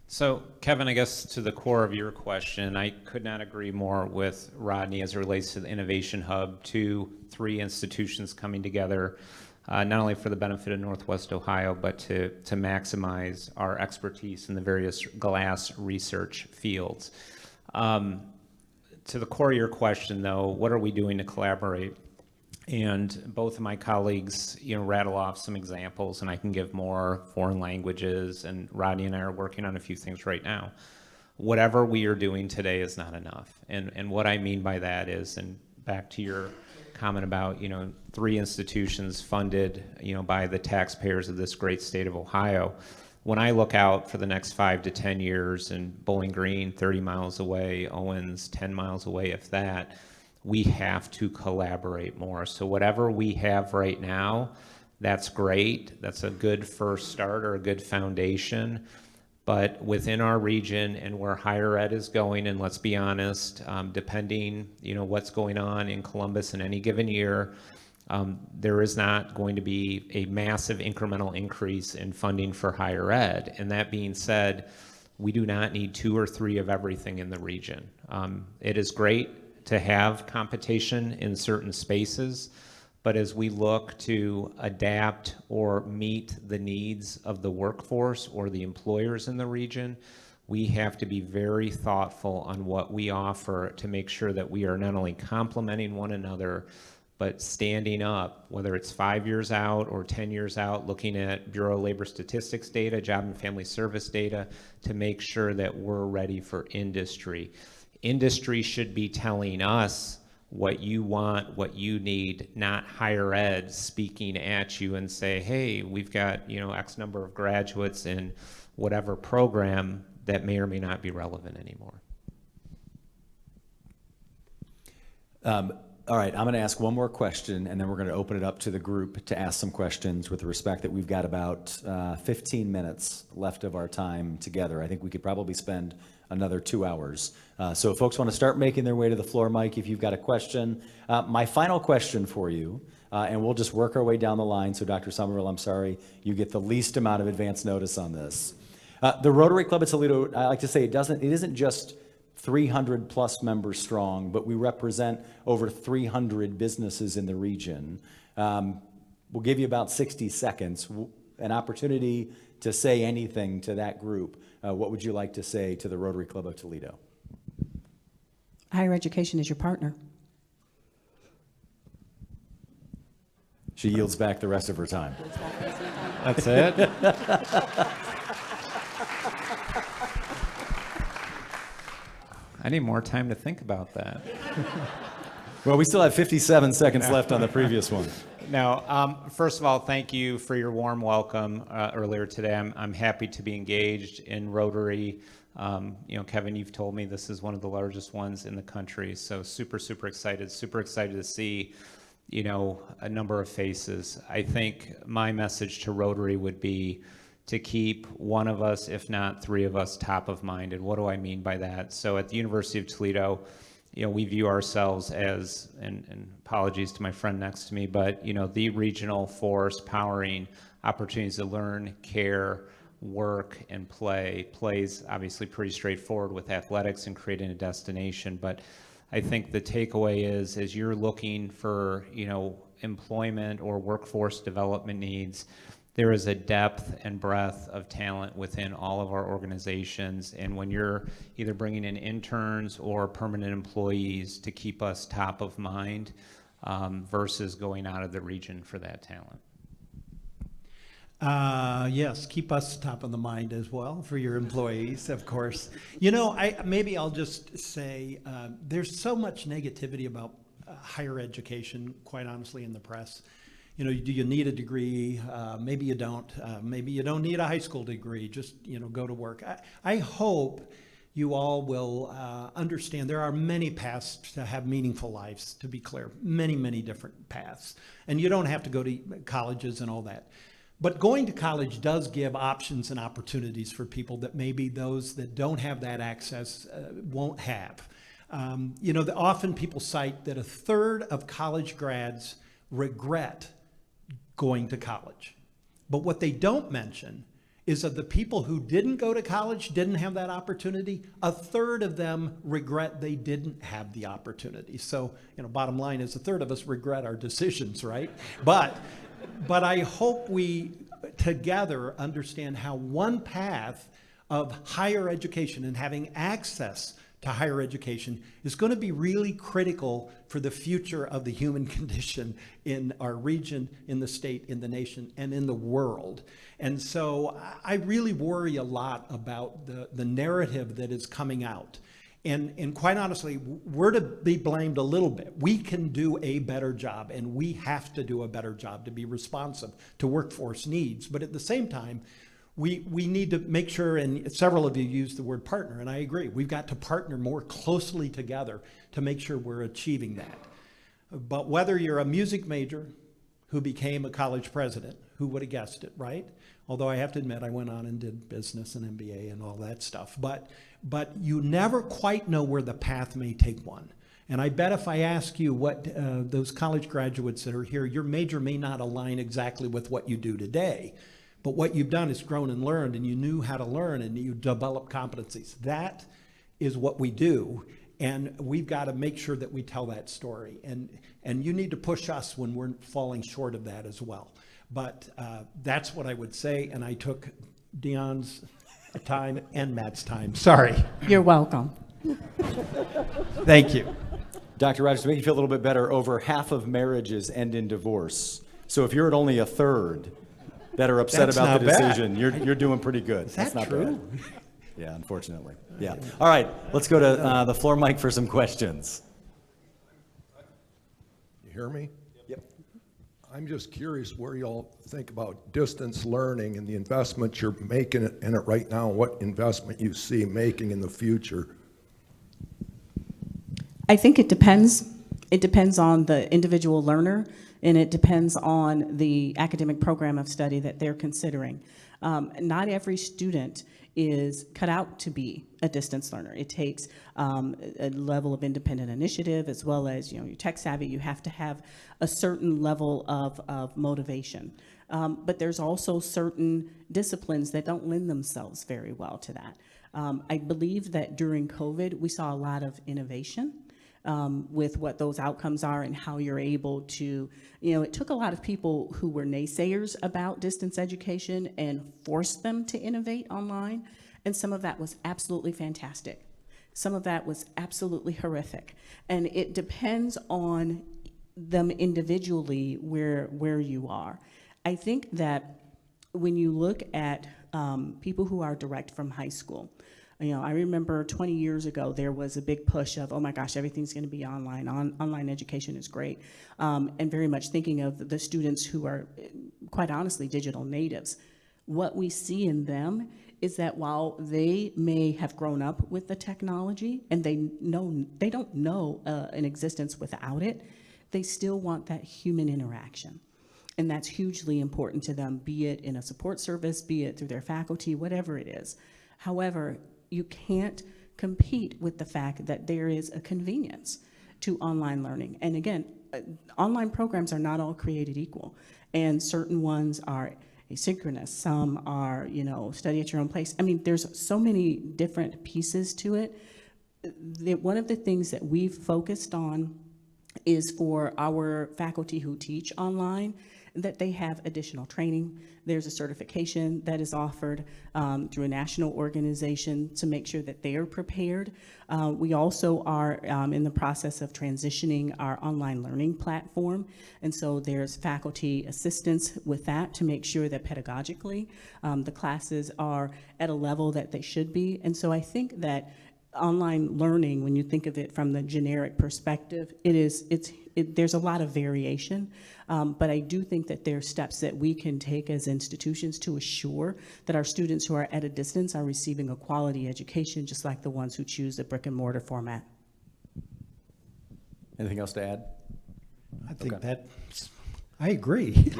So, Kevin, I guess to the core of your question, I could not agree more with Rodney as it relates to the Innovation Hub, 3 institutions coming together, not only for the benefit of Northwest Ohio, but to maximize our expertise in the various glass research fields. To the core of your question, though, what are we doing to collaborate? And both of my colleagues, rattle off some examples, and I can give more foreign languages, and Rodney and I are working on a few things right now. Whatever we are doing today is not enough. And what I mean by that is, and back to your comment about, 3 institutions funded, by the taxpayers of this great state of Ohio, when I look out for the next 5 to 10 years, and Bowling Green 30 miles away, Owens 10 miles away, if that, we have to collaborate more. So whatever we have right now, that's great. That's a good first start or a good foundation. But within our region and where higher ed is going, and let's be honest, depending, what's going on in Columbus in any given year, there is not going to be a massive incremental increase in funding for higher ed. And that being said, we do not need 2 or 3 of everything in the region. It is great to have competition in certain spaces, but as we look to adapt or meet the needs of the workforce or the employers in the region, we have to be very thoughtful on what we offer to make sure that we are not only complementing one another, but standing up, whether it's 5 years out or 10 years out, looking at Bureau of Labor Statistics data, Job and Family Service data, to make sure that we're ready for industry. Industry should be telling us what you want, what you need, not higher ed speaking at you and say, hey, we've got, X number of graduates in whatever program that may or may not be relevant anymore. All right, I'm going to ask one more question, and then we're going to open it up to the group to ask some questions with respect that we've got about 15 minutes left of our time together. I think we could probably spend another 2 hours. So if folks want to start making their way to the floor, Mike, if you've got a question. My final question for you, and we'll just work our way down the line. So Dr. Somerville, I'm sorry, you get the least amount of advance notice on this. The Rotary Club of Toledo, I like to say it isn't just 300 plus members strong, but we represent over 300 businesses in the region. We'll give you about 60 seconds, an opportunity to say anything to that group. What would you like to say to the Rotary Club of Toledo? Higher education is your partner. She yields back the rest of her time. That's it? I need more time to think about that. Well, we still have 57 seconds left on the previous one. No, first of all, thank you for your warm welcome earlier today. I'm happy to be engaged in Rotary. Kevin, you've told me this is one of the largest ones in the country, so super excited to see, a number of faces. I think my message to Rotary would be to keep one of us, if not 3 of us, top of mind. And what do I mean by that? So at the University of Toledo, we view ourselves as, and apologies to my friend next to me, but, the regional force powering opportunities to learn, care, work, and play. Play's obviously pretty straightforward with athletics and creating a destination, but I think the takeaway is, as you're looking for, employment or workforce development needs, there is a depth and breadth of talent within all of our organizations. And when you're either bringing in interns or permanent employees to keep us top of mind versus going out of the region for that talent. Yes, keep us top of the mind as well for your employees, of course. Maybe I'll just say there's so much negativity about higher education, quite honestly, in the press. Do you need a degree? Maybe you don't. Maybe you don't need a high school degree. Just, go to work. I hope you all will understand there are many paths to have meaningful lives, to be clear. Many different paths. And you don't have to go to colleges and all that. But going to college does give options and opportunities for people that maybe those that don't have that access won't have. Often people cite that 1/3 of college grads regret going to college. But what they don't mention is of the people who didn't go to college, didn't have that opportunity, 1/3 of them regret they didn't have the opportunity. So, bottom line is 1/3 of us regret our decisions, right? But I hope we together understand how one path of higher education and having access to higher education is going to be really critical for the future of the human condition in our region, in the state, in the nation, and in the world. And so I really worry a lot about the narrative that is coming out. And quite honestly, we're to be blamed a little bit. We can do a better job, and we have to do a better job to be responsive to workforce needs. But at the same time, We need to make sure, and several of you used the word partner, and I agree. We've got to partner more closely together to make sure we're achieving that. But whether you're a music major who became a college president, who would have guessed it, right? Although I have to admit, I went on and did business and MBA and all that stuff. But you never quite know where the path may take one. And I bet if I ask you what those college graduates that are here, your major may not align exactly with what you do today. But what you've done is grown and learned, and you knew how to learn, and you develop competencies. That is what we do, and we've got to make sure that we tell that story. And you need to push us when we're falling short of that as well. But that's what I would say, and I took Dion's time and Matt's time. Sorry. You're welcome. Thank you. Dr. Rogers, to make you feel a little bit better, over half of marriages end in divorce. So if you're at only a third that are upset That's about the not bad. decision, you're doing pretty good. Is That's that not true? bad. Yeah, unfortunately. Yeah. All right, let's go to the floor mic for some questions. You hear me? Yep. I'm just curious where y'all think about distance learning and the investment you're making in it right now, what investment you see making in the future. I think it depends. It depends on the individual learner, and it depends on the academic program of study that they're considering. Not every student is cut out to be a distance learner. It takes a level of independent initiative, as well as, you're tech savvy. You have to have a certain level of motivation. But there's also certain disciplines that don't lend themselves very well to that. I believe that during COVID, we saw a lot of innovation with what those outcomes are and how you're able to, it took a lot of people who were naysayers about distance education and forced them to innovate online. And some of that was absolutely fantastic. Some of that was absolutely horrific. And it depends on them individually where you are. I think that when you look at people who are direct from high school, I remember 20 years ago, there was a big push of, oh my gosh, everything's going to be online. Online education is great. And very much thinking of the students who are, quite honestly, digital natives. What we see in them is that while they may have grown up with the technology and they don't know an existence without it, they still want that human interaction. And that's hugely important to them, be it in a support service, be it through their faculty, whatever it is. However, you can't compete with the fact that there is a convenience to online learning. And again, online programs are not all created equal. And certain ones are asynchronous, some are, study at your own place. I mean, there's so many different pieces to it. One of the things that we've focused on is for our faculty who teach online, that they have additional training. There's a certification that is offered through a national organization to make sure that they are prepared. We also are in the process of transitioning our online learning platform. And so there's faculty assistance with that to make sure that pedagogically the classes are at a level that they should be. And so I think that online learning, when you think of it from the generic perspective, there's a lot of variation, but I do think that there are steps that we can take as institutions to assure that our students who are at a distance are receiving a quality education, just like the ones who choose the brick and mortar format. Anything else to add? I think I agree.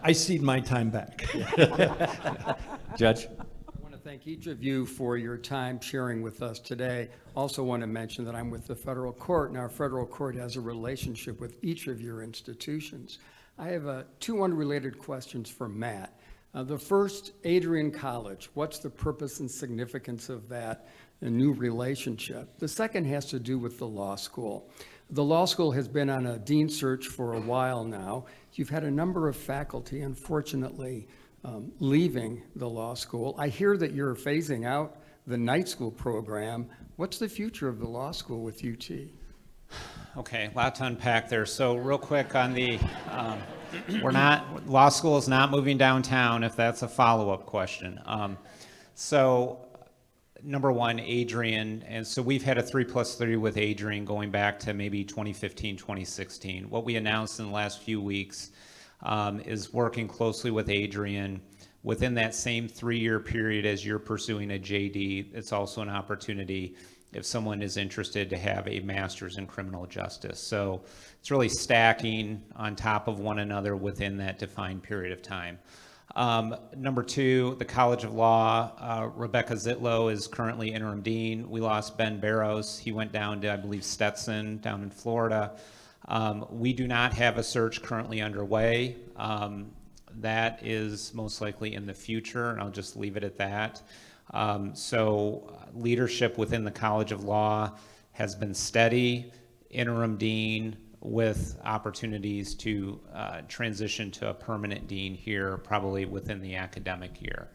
I cede my time back. Judge? Thank each of you for your time sharing with us today. Also want to mention that I'm with the federal court, and our federal court has a relationship with each of your institutions. I have two unrelated questions for Matt. The first, Adrian College. What's the purpose and significance of that, a new relationship? The second has to do with the law school. The law school has been on a dean search for a while now. You've had a number of faculty, unfortunately, leaving the law school. I hear that you're phasing out the night school program. What's the future of the law school with UT? Okay, a lot to unpack there. So real quick on the, law school is not moving downtown, if that's a follow-up question. So number one, Adrian, and so we've had a 3+3 with Adrian going back to maybe 2015, 2016. What we announced in the last few weeks is working closely with Adrian within that same 3-year period as you're pursuing a JD, it's also an opportunity if someone is interested to have a master's in criminal justice. So it's really stacking on top of one another within that defined period of time. Number 2, the College of Law, Rebecca Zitlow is currently interim dean. We lost Ben Barrows. He went down to, I believe, Stetson down in Florida. We do not have a search currently underway. That is most likely in the future, and I'll just leave it at that. So leadership within the College of Law has been steady, interim dean, with opportunities to transition to a permanent dean here, probably within the academic year.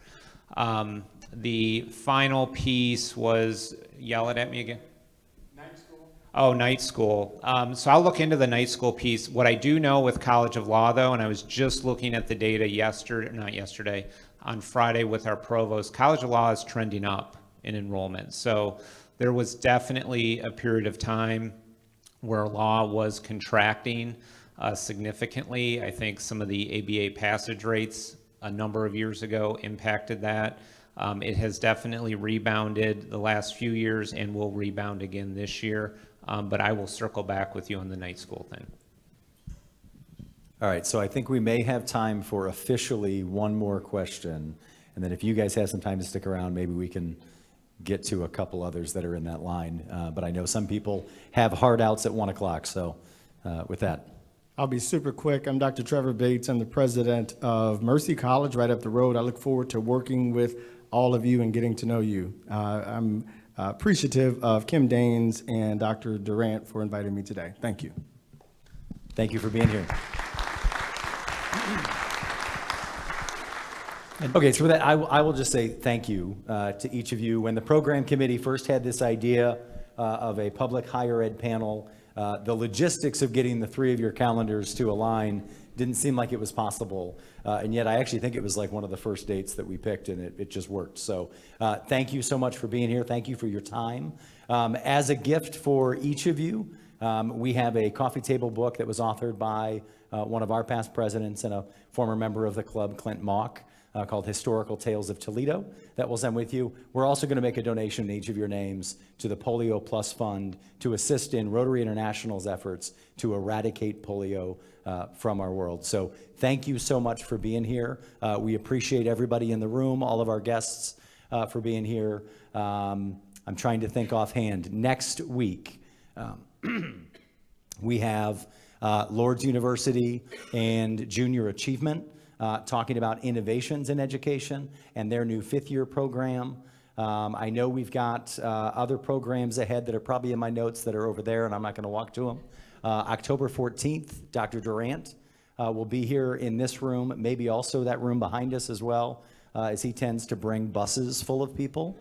The final piece was, yell it at me again. Oh, night school. So I'll look into the night school piece. What I do know with College of Law, though, and I was just looking at the data on Friday with our provost, College of Law is trending up in enrollment. So there was definitely a period of time where law was contracting significantly. I think some of the ABA passage rates a number of years ago impacted that. It has definitely rebounded the last few years and will rebound again this year. But I will circle back with you on the night school thing. All right, so I think we may have time for officially one more question. And then if you guys have some time to stick around, maybe we can get to a couple others that are in that line. But I know some people have hard outs at 1 o'clock. So with that. I'll be super quick. I'm Dr. Trevor Bates. I'm the president of Mercy College right up the road. I look forward to working with all of you and getting to know you. I'm appreciative of Kim Daines and Dr. Durant for inviting me today. Thank you. Thank you for being here. Okay, so with that, I will just say thank you to each of you. When the program committee first had this idea of a public higher ed panel, the logistics of getting the 3 of your calendars to align didn't seem like it was possible. And yet I actually think it was like one of the first dates that we picked, and it just worked. So thank you so much for being here. Thank you for your time. As a gift for each of you, we have a coffee table book that was authored by one of our past presidents and a former member of the club, Clint Mock, called Historical Tales of Toledo, that we'll send with you. We're also going to make a donation in each of your names to the Polio Plus Fund to assist in Rotary International's efforts to eradicate polio from our world. So thank you so much for being here. We appreciate everybody in the room, all of our guests for being here. I'm trying to think offhand. Next week, we have Lord's University and Junior Achievement talking about innovations in education and their new 5th-year program. I know we've got other programs ahead that are probably in my notes that are over there, and I'm not going to walk to them. October 14th, Dr. Durant will be here in this room, maybe also that room behind us as well, as he tends to bring buses full of people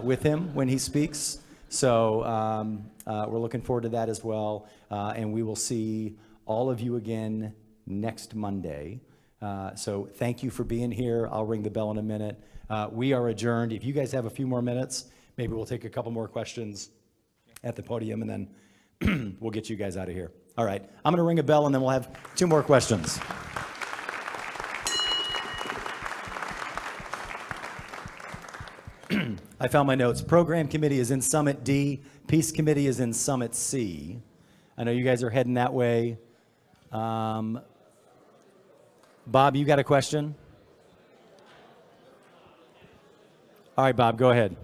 with him when he speaks. So we're looking forward to that as well. And we will see all of you again next Monday. So thank you for being here. I'll ring the bell in a minute. We are adjourned. If you guys have a few more minutes, maybe we'll take a couple more questions at the podium, and then we'll get you guys out of here. All right, I'm going to ring a bell, and then we'll have 2 more questions. I found my notes. Program committee is in Summit D. Peace committee is in Summit C. I know you guys are heading that way. Bob, you got a question? All right, Bob, go ahead.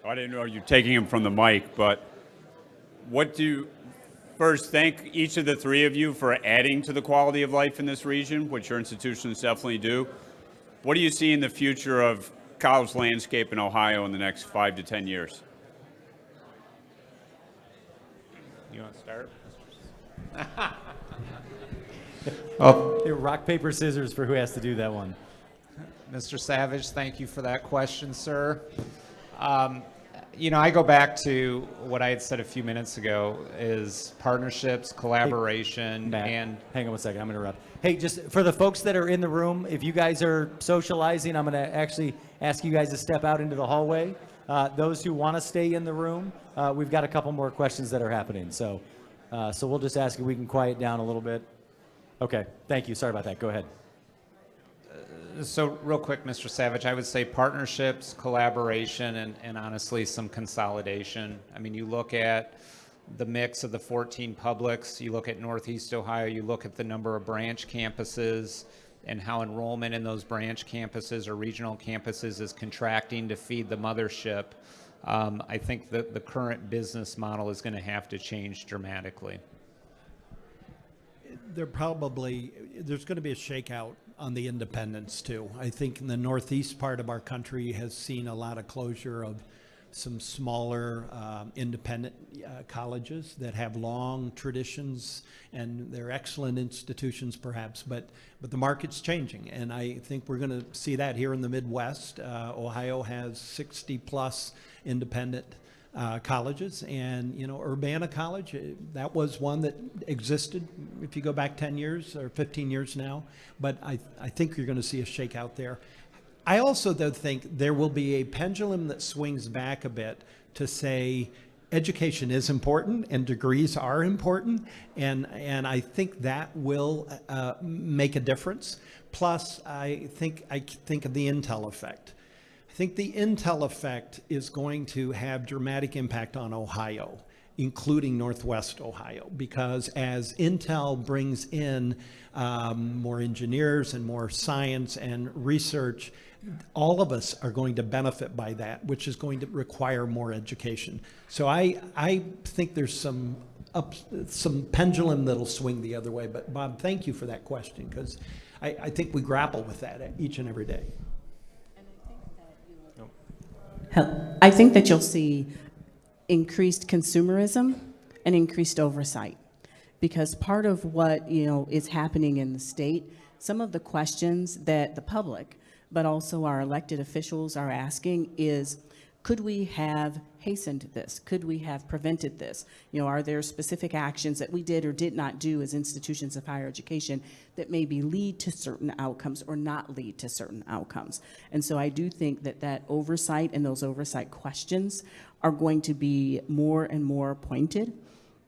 I didn't know you were taking him from the mic, but first, thank each of the 3 of you for adding to the quality of life in this region, which your institutions definitely do. What do you see in the future of college landscape in Ohio in the next 5 to 10 years? You want to start? Hey, rock, paper, scissors for who has to do that one. Mr. Savage, thank you for that question, sir. I go back to what I had said a few minutes ago is partnerships, collaboration, Matt, and... Hang on one second, I'm going to interrupt. Hey, just for the folks that are in the room, if you guys are socializing, I'm going to actually ask you guys to step out into the hallway. Those who want to stay in the room, we've got a couple more questions that are happening. So we'll just ask if we can quiet down a little bit. Okay, thank you. Sorry about that. Go ahead. So real quick, Mr. Savage, I would say partnerships, collaboration, and honestly, some consolidation. I mean, you look at the mix of the 14 publics, you look at Northeast Ohio, you look at the number of branch campuses and how enrollment in those branch campuses or regional campuses is contracting to feed the mothership. I think that the current business model is going to have to change dramatically. There's going to be a shakeout on the independents too. I think in the northeast part of our country has seen a lot of closure of some smaller independent colleges that have long traditions, and they're excellent institutions perhaps, but the market's changing, and I think we're going to see that here in the Midwest. Ohio has 60 plus independent colleges, and Urbana College, that was one that existed if you go back 10 years or 15 years now, but I think you're going to see a shakeout there. I also, though, think there will be a pendulum that swings back a bit to say education is important and degrees are important, and I think that will make a difference. Plus, I think of the Intel effect. I think the Intel effect is going to have dramatic impact on Ohio, including Northwest Ohio, because as Intel brings in more engineers and more science and research, all of us are going to benefit by that, which is going to require more education. So I think there's some pendulum that'll swing the other way. But Bob, thank you for that question, because I think we grapple with that each and every day. I think that you'll see increased consumerism and increased oversight, because part of what is happening in the state, some of the questions that the public but also our elected officials are asking is, could we have hastened this? Could we have prevented this? Are there specific actions that we did or did not do as institutions of higher education that maybe lead to certain outcomes or not lead to certain outcomes? And so I do think that oversight and those oversight questions are going to be more and more pointed.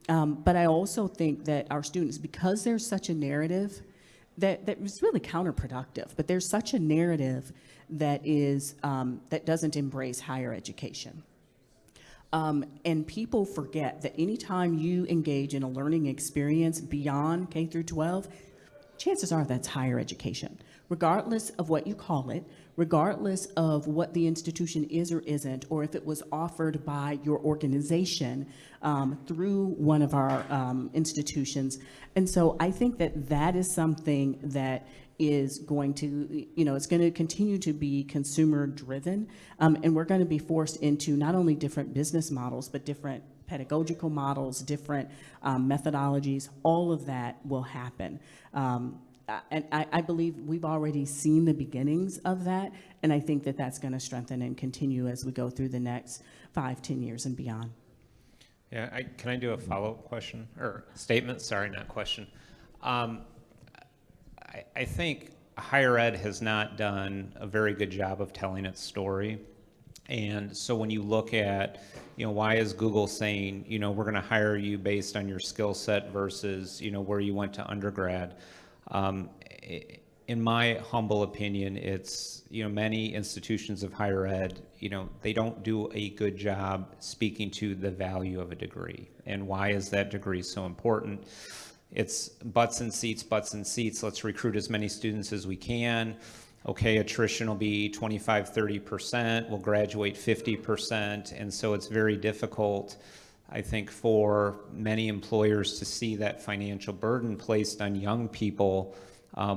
But I also think that our students, because there's such a narrative that is really counterproductive, but there's such a narrative that doesn't embrace higher education. And people forget that anytime you engage in a learning experience beyond K through 12, chances are that's higher education, regardless of what you call it, regardless of what the institution is or isn't, or if it was offered by your organization through one of our institutions. And so I think that is something that is going to, it's going to continue to be consumer driven. And we're going to be forced into not only different business models, but different pedagogical models, different methodologies. All of that will happen. And I believe we've already seen the beginnings of that, and I think that that's going to strengthen and continue as we go through the next 5-10 years and beyond. Yeah, can I do a follow-up question or statement? Sorry, not question. I think higher ed has not done a very good job of telling its story. And so when you look at, why is Google saying, we're going to hire you based on your skill set versus, where you went to undergrad? In my humble opinion, it's, many institutions of higher ed, they don't do a good job speaking to the value of a degree. And why is that degree so important? It's butts and seats, butts and seats. Let's recruit as many students as we can. Okay, attrition will be 25, 30%. We'll graduate 50%. And so it's very difficult, I think, for many employers to see that financial burden placed on young people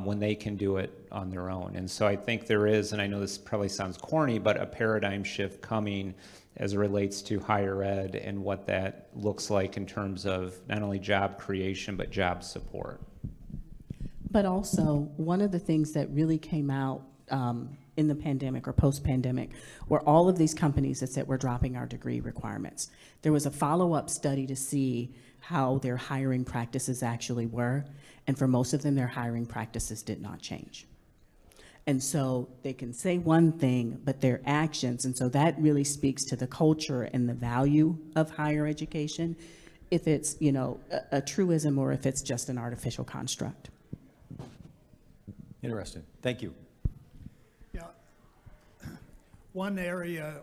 when they can do it on their own. And so I think there is, and I know this probably sounds corny, but a paradigm shift coming as it relates to higher ed and what that looks like in terms of not only job creation, but job support. But also, one of the things that really came out in the pandemic or post-pandemic were all of these companies that said we're dropping our degree requirements. There was a follow-up study to see how their hiring practices actually were, and for most of them, their hiring practices did not change. And so they can say one thing, but their actions, and so that really speaks to the culture and the value of higher education, if it's, a truism or if it's just an artificial construct. Interesting. Thank you. one area,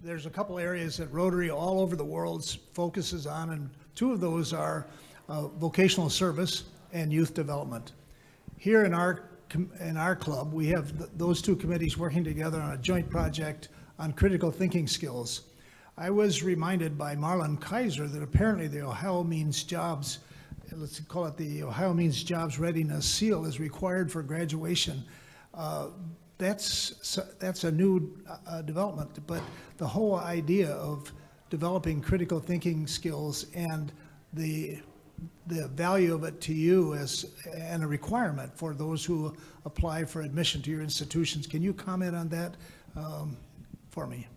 there's a couple areas that Rotary all over the world focuses on, and two of those are vocational service and youth development. Here in our club, we have those two committees working together on a joint project on critical thinking skills. I was reminded by Marlon Kaiser that apparently the Ohio Means Jobs, let's call it the Ohio Means Jobs Readiness Seal, is required for graduation. That's a new development, but the whole idea of developing critical thinking skills and the value of it to you and a requirement for those who apply for admission to your institutions. Can you comment on that for me?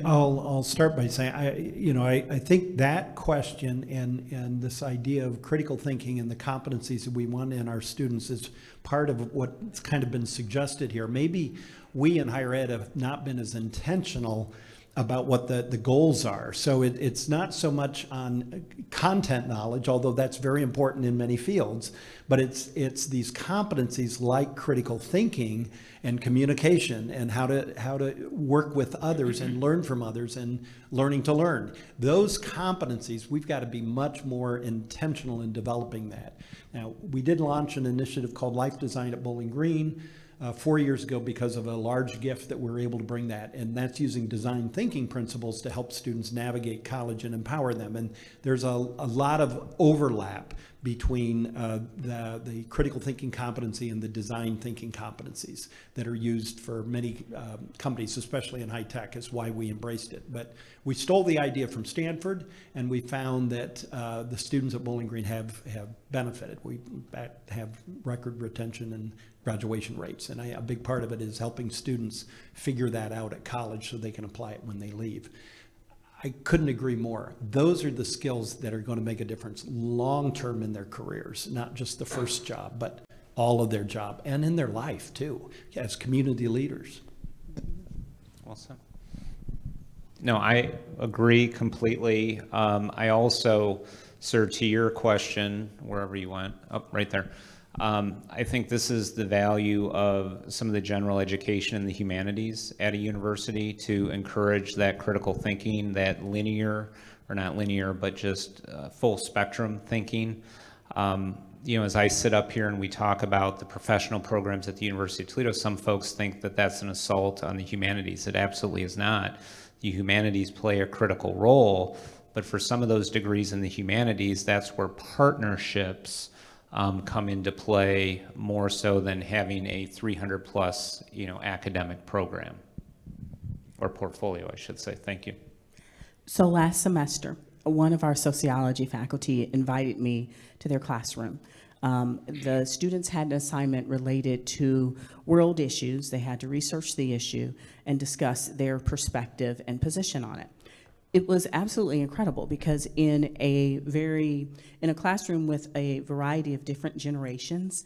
I'll start by saying, I think that question and this idea of critical thinking and the competencies that we want in our students is part of what's kind of been suggested here. Maybe we in higher ed have not been as intentional about what the goals are. So it's not so much on content knowledge, although that's very important in many fields, but it's these competencies like critical thinking and communication and how to work with others and learn from others and learning to learn. Those competencies, we've got to be much more intentional in developing that. Now, we did launch an initiative called Life Design at Bowling Green 4 years ago because of a large gift that we're able to bring that. And that's using design thinking principles to help students navigate college and empower them. And there's a lot of overlap between the critical thinking competency and the design thinking competencies that are used for many companies, especially in high tech, is why we embraced it. But we stole the idea from Stanford, and we found that the students at Bowling Green have benefited. We have record retention and graduation rates, and a big part of it is helping students figure that out at college so they can apply it when they leave. I couldn't agree more. Those are the skills that are going to make a difference long-term in their careers, not just the first job, but all of their job and in their life too, as community leaders. Well said. No, I agree completely. I also, sir, to your question, wherever you went, right there. I think this is the value of some of the general education in the humanities at a university to encourage that critical thinking, that linear, or not linear, but just full spectrum thinking. As I sit up here and we talk about the professional programs at the University of Toledo, some folks think that that's an assault on the humanities. It absolutely is not. The humanities play a critical role, but for some of those degrees in the humanities, that's where partnerships come into play more so than having a 300 plus, academic program or portfolio, I should say. Thank you. So last semester, one of our sociology faculty invited me to their classroom. The students had an assignment related to world issues. They had to research the issue and discuss their perspective and position on it. It was absolutely incredible because in a classroom with a variety of different generations,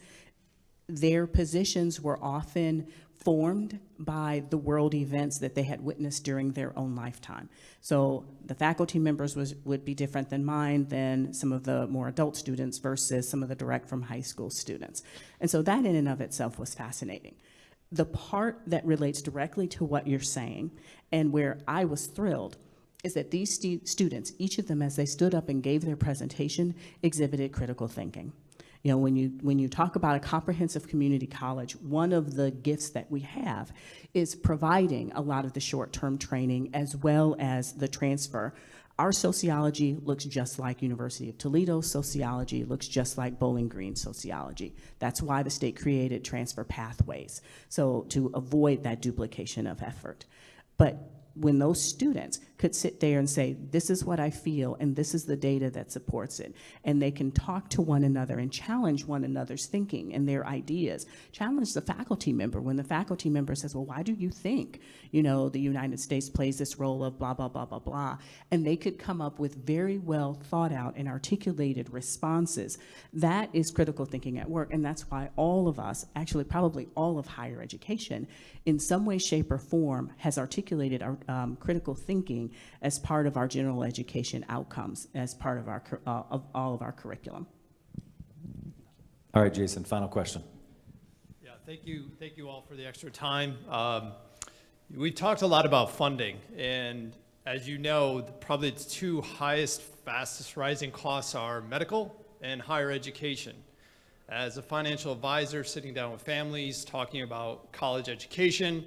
their positions were often formed by the world events that they had witnessed during their own lifetime. So the faculty members would be different than mine, than some of the more adult students versus some of the direct from high school students. And so that in and of itself was fascinating. The part that relates directly to what you're saying and where I was thrilled is that these students, each of them as they stood up and gave their presentation, exhibited critical thinking. When you talk about a comprehensive community college, one of the gifts that we have is providing a lot of the short-term training as well as the transfer. Our sociology looks just like University of Toledo sociology, looks just like Bowling Green sociology. That's why the state created transfer pathways, so to avoid that duplication of effort. But when those students could sit there and say, this is what I feel, and this is the data that supports it, and they can talk to one another and challenge one another's thinking and their ideas, challenge the faculty member when the faculty member says, well, why do you think, the United States plays this role of blah, blah, blah, blah, blah, and they could come up with very well thought out and articulated responses. That is critical thinking at work, and that's why all of us, actually probably all of higher education, in some way, shape, or form has articulated our critical thinking as part of our general education outcomes, as part of our of all of our curriculum. All right, Jason, final question. Yeah, Thank you all for the extra time. We talked a lot about funding, and as you know, probably the two highest, fastest rising costs are medical and higher education. As a financial advisor, sitting down with families, talking about college education,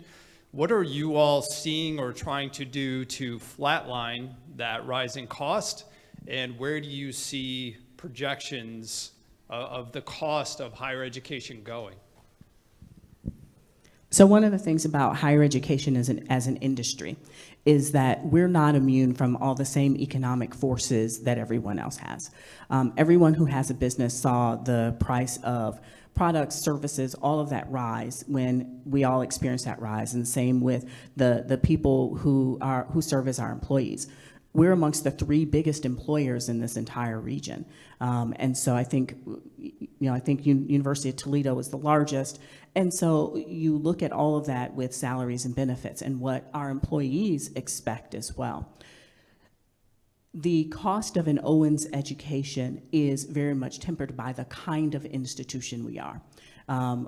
what are you all seeing or trying to do to flatline that rising cost? And where do you see projections of the cost of higher education going? So one of the things about higher education as an industry is that we're not immune from all the same economic forces that everyone else has. Everyone who has a business saw the price of products, services, all of that rise when we all experienced that rise, and same with the people who serve as our employees. We're amongst the 3 biggest employers in this entire region. And so I think, University of Toledo is the largest. And so you look at all of that with salaries and benefits and what our employees expect as well. The cost of an Owens education is very much tempered by the kind of institution we are.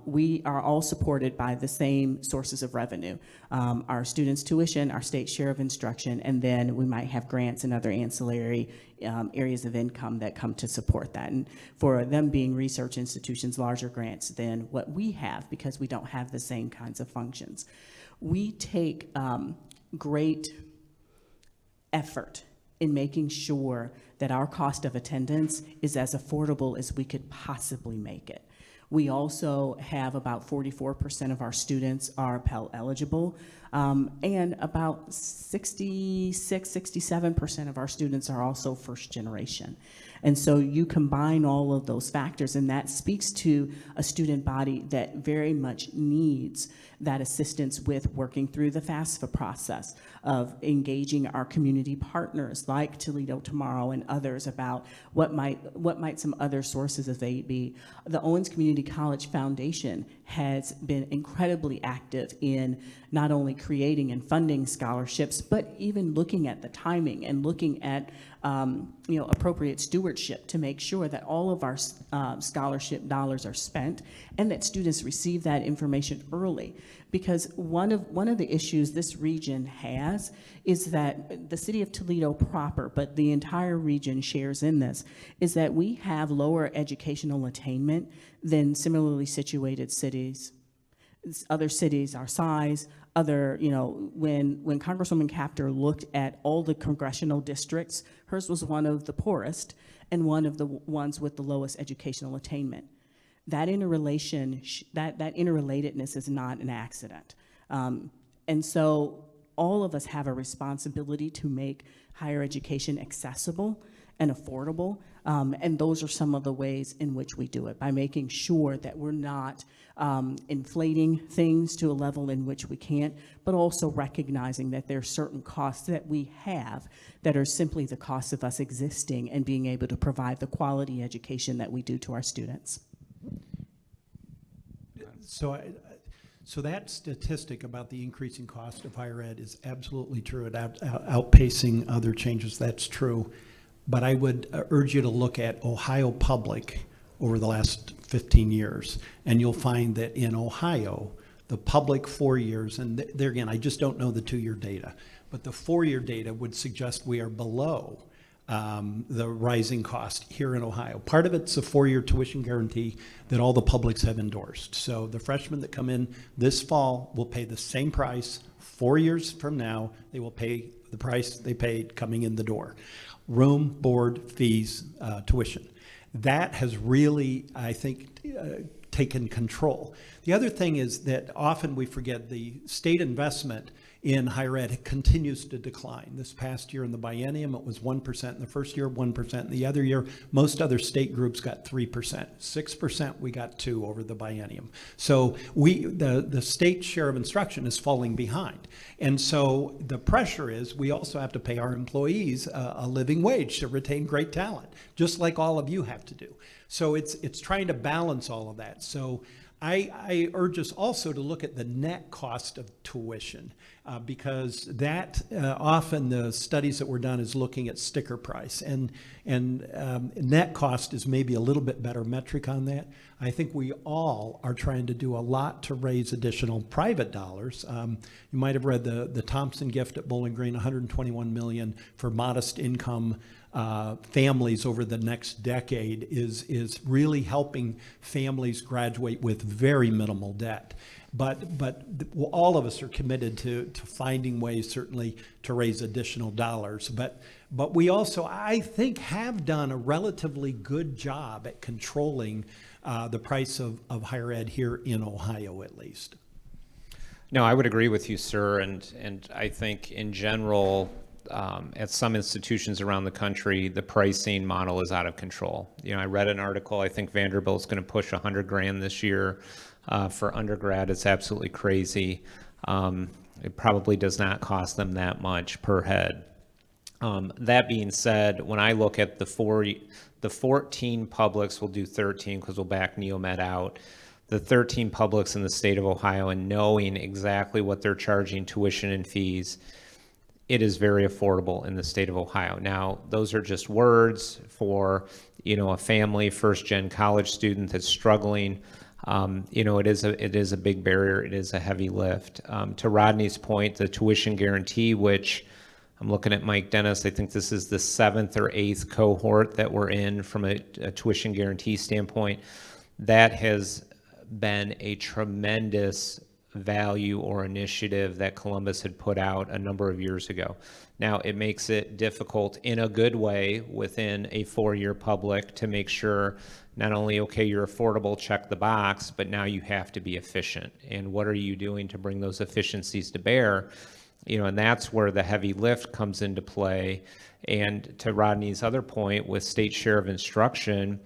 We are all supported by the same sources of revenue. Our students' tuition, our state share of instruction, and then we might have grants and other ancillary areas of income that come to support that. And for them being research institutions, larger grants than what we have because we don't have the same kinds of functions. We take great effort in making sure that our cost of attendance is as affordable as we could possibly make it. We also have about 44% of our students are Pell eligible, and about 66, 67% of our students are also first generation. And so you combine all of those factors, and that speaks to a student body that very much needs that assistance with working through the FAFSA process, of engaging our community partners like Toledo Tomorrow and others about what might some other sources of aid be. The Owens Community College Foundation has been incredibly active in not only creating and funding scholarships, but even looking at the timing and looking at appropriate stewardship to make sure that all of our scholarship dollars are spent and that students receive that information early. Because one of the issues this region has is that the city of Toledo proper, but the entire region shares in this, is that we have lower educational attainment than similarly situated cities. Other cities our size, when Congresswoman Capter looked at all the congressional districts, hers was one of the poorest and one of the ones with the lowest educational attainment. That interrelatedness is not an accident. And so all of us have a responsibility to make higher education accessible and affordable. And those are some of the ways in which we do it, by making sure that we're not inflating things to a level in which we can't, but also recognizing that there are certain costs that we have that are simply the cost of us existing and being able to provide the quality education that we do to our students. So that statistic about the increasing cost of higher ed is absolutely true. Outpacing other changes, that's true. But I would urge you to look at Ohio Public over the last 15 years, and you'll find that in Ohio, the public 4 years, and there again, I just don't know the 2-year data, but the 4-year data would suggest we are below the rising cost here in Ohio. Part of it's a 4-year tuition guarantee that all the publics have endorsed. So the freshmen that come in this fall will pay the same price. 4 years from now, they will pay the price they paid coming in the door. Room, board, fees, tuition. That has really, I think, taken control. The other thing is that often we forget the state investment in higher ed continues to decline. This past year in the biennium, it was 1% in the first year, 1% in the other year. Most other state groups got 3%. 6%, we got 2% over the biennium. So the state share of instruction is falling behind. And so the pressure is we also have to pay our employees a living wage to retain great talent, just like all of you have to do. So it's trying to balance all of that. So I urge us also to look at the net cost of tuition. because that often the studies that were done is looking at sticker price, and net cost is maybe a little bit better metric on that. I think we all are trying to do a lot to raise additional private dollars. You might have read the Thompson gift at Bowling Green, $121 million for modest income families over the next decade is really helping families graduate with very minimal debt. But all of us are committed to finding ways, certainly, to raise additional dollars. But we also, I think, have done a relatively good job at controlling the price of higher ed here in Ohio, at least. No, I would agree with you, sir. And I think in general, at some institutions around the country, the pricing model is out of control. You know, I read an article, I think Vanderbilt's going to push $100,000 this year for undergrad. It's absolutely crazy. It probably does not cost them that much per head. That being said, when I look at the 14 publics, we'll do 13 because we'll back Neomed out, the 13 publics in the state of Ohio, and knowing exactly what they're charging tuition and fees, it is very affordable in the state of Ohio. Now, those are just words for, you know, a family, first-gen college student that's struggling. You know, it is a big barrier. It is a heavy lift. To Rodney's point, the tuition guarantee, which I'm looking at Mike Dennis, I think this is the 7th or 8th cohort that we're in from a tuition guarantee standpoint. That has been a tremendous value or initiative that Columbus had put out a number of years ago. Now, it makes it difficult in a good way within a 4-year public to make sure not only, okay, you're affordable, check the box, but now you have to be efficient. And what are you doing to bring those efficiencies to bear? You know, and that's where the heavy lift comes into play. And to Rodney's other point with state share of instruction,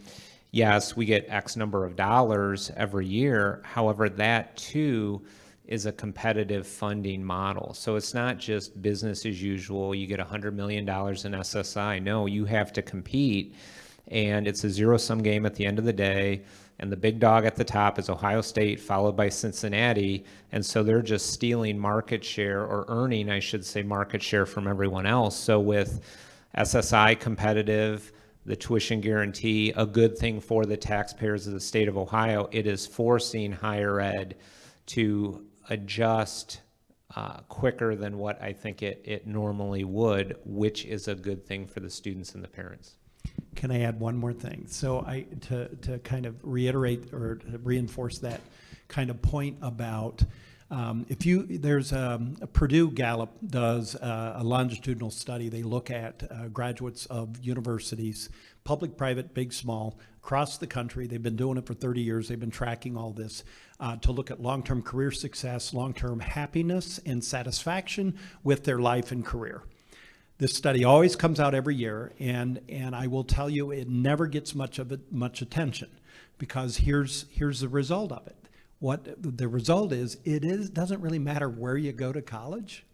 yes, we get X number of dollars every year. However, that too is a competitive funding model. So it's not just business as usual. You get $100 million in SSI. No, you have to compete. And it's a zero-sum game at the end of the day. And the big dog at the top is Ohio State, followed by Cincinnati. And so they're just stealing market share, or earning, I should say, market share from everyone else. So with SSI competitive, the tuition guarantee, a good thing for the taxpayers of the state of Ohio, it is forcing higher ed to adjust quicker than what I think it normally would, which is a good thing for the students and the parents. Can I add one more thing? So to kind of reiterate or to reinforce that kind of point about there's Purdue Gallup does a longitudinal study. They look at graduates of universities, public, private, big, small, across the country. They've been doing it for 30 years. They've been tracking all this to look at long-term career success, long-term happiness and satisfaction with their life and career. This study always comes out every year, and I will tell you, it never gets much attention, because here's the result of it. What the result is, doesn't really matter where you go to college.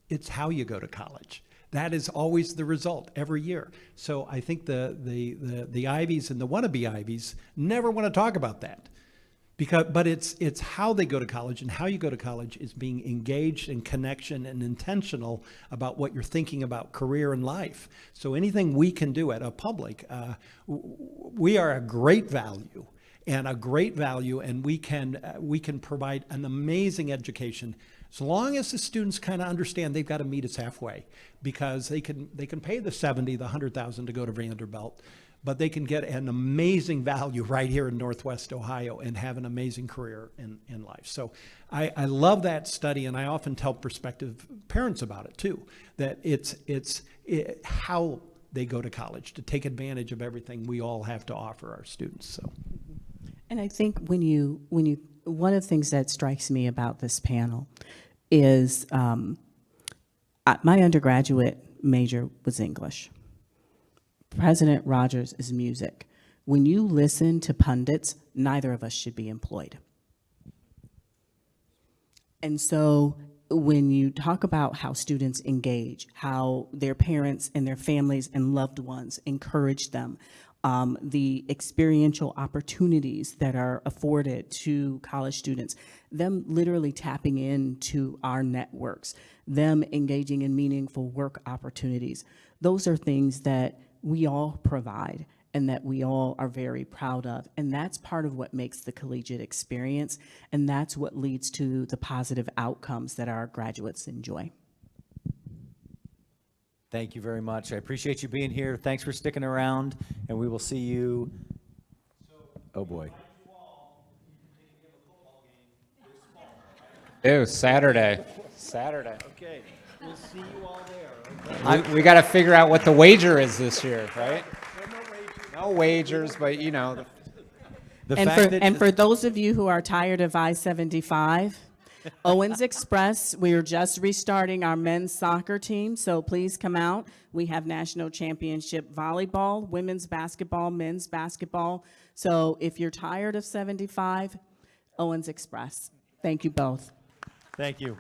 It's how you go to college. That is always the result every year. So I think the Ivies and the wannabe Ivies never want to talk about that. But it's how they go to college, and how you go to college is being engaged in connection and intentional about what you're thinking about career and life. So anything we can do at a public, we are a great value, and we can provide an amazing education, as long as the students kind of understand they've got to meet us halfway, because they can pay the $70,000, the $100,000 to go to Vanderbilt. But they can get an amazing value right here in Northwest Ohio and have an amazing career in life. So I love that study, and I often tell prospective parents about it too, that it's how they go to college, to take advantage of everything we all have to offer our students. So, and I think when one of the things that strikes me about this panel is my undergraduate major was English. President Rogers is music. When you listen to pundits, neither of us should be employed. And so when you talk about how students engage, how their parents and their families and loved ones encourage them, the experiential opportunities that are afforded to college students, them literally tapping into our networks, them engaging in meaningful work opportunities. Those are things that we all provide and that we all are very proud of. And that's part of what makes the collegiate experience, and that's what leads to the positive outcomes that our graduates enjoy. Thank you very much. I appreciate you being here. Thanks for sticking around, and we will see you. Oh, boy. Ew, Saturday. Saturday. Okay, we'll see you all there. Okay? We got to figure out what the wager is this year, right? No wagers, but you know. And for those of you who are tired of I-75, Owens Express, we are just restarting our men's soccer team, so please come out. We have national championship volleyball, women's basketball, men's basketball. So if you're tired of 75, Owens Express. Thank you both. Thank you.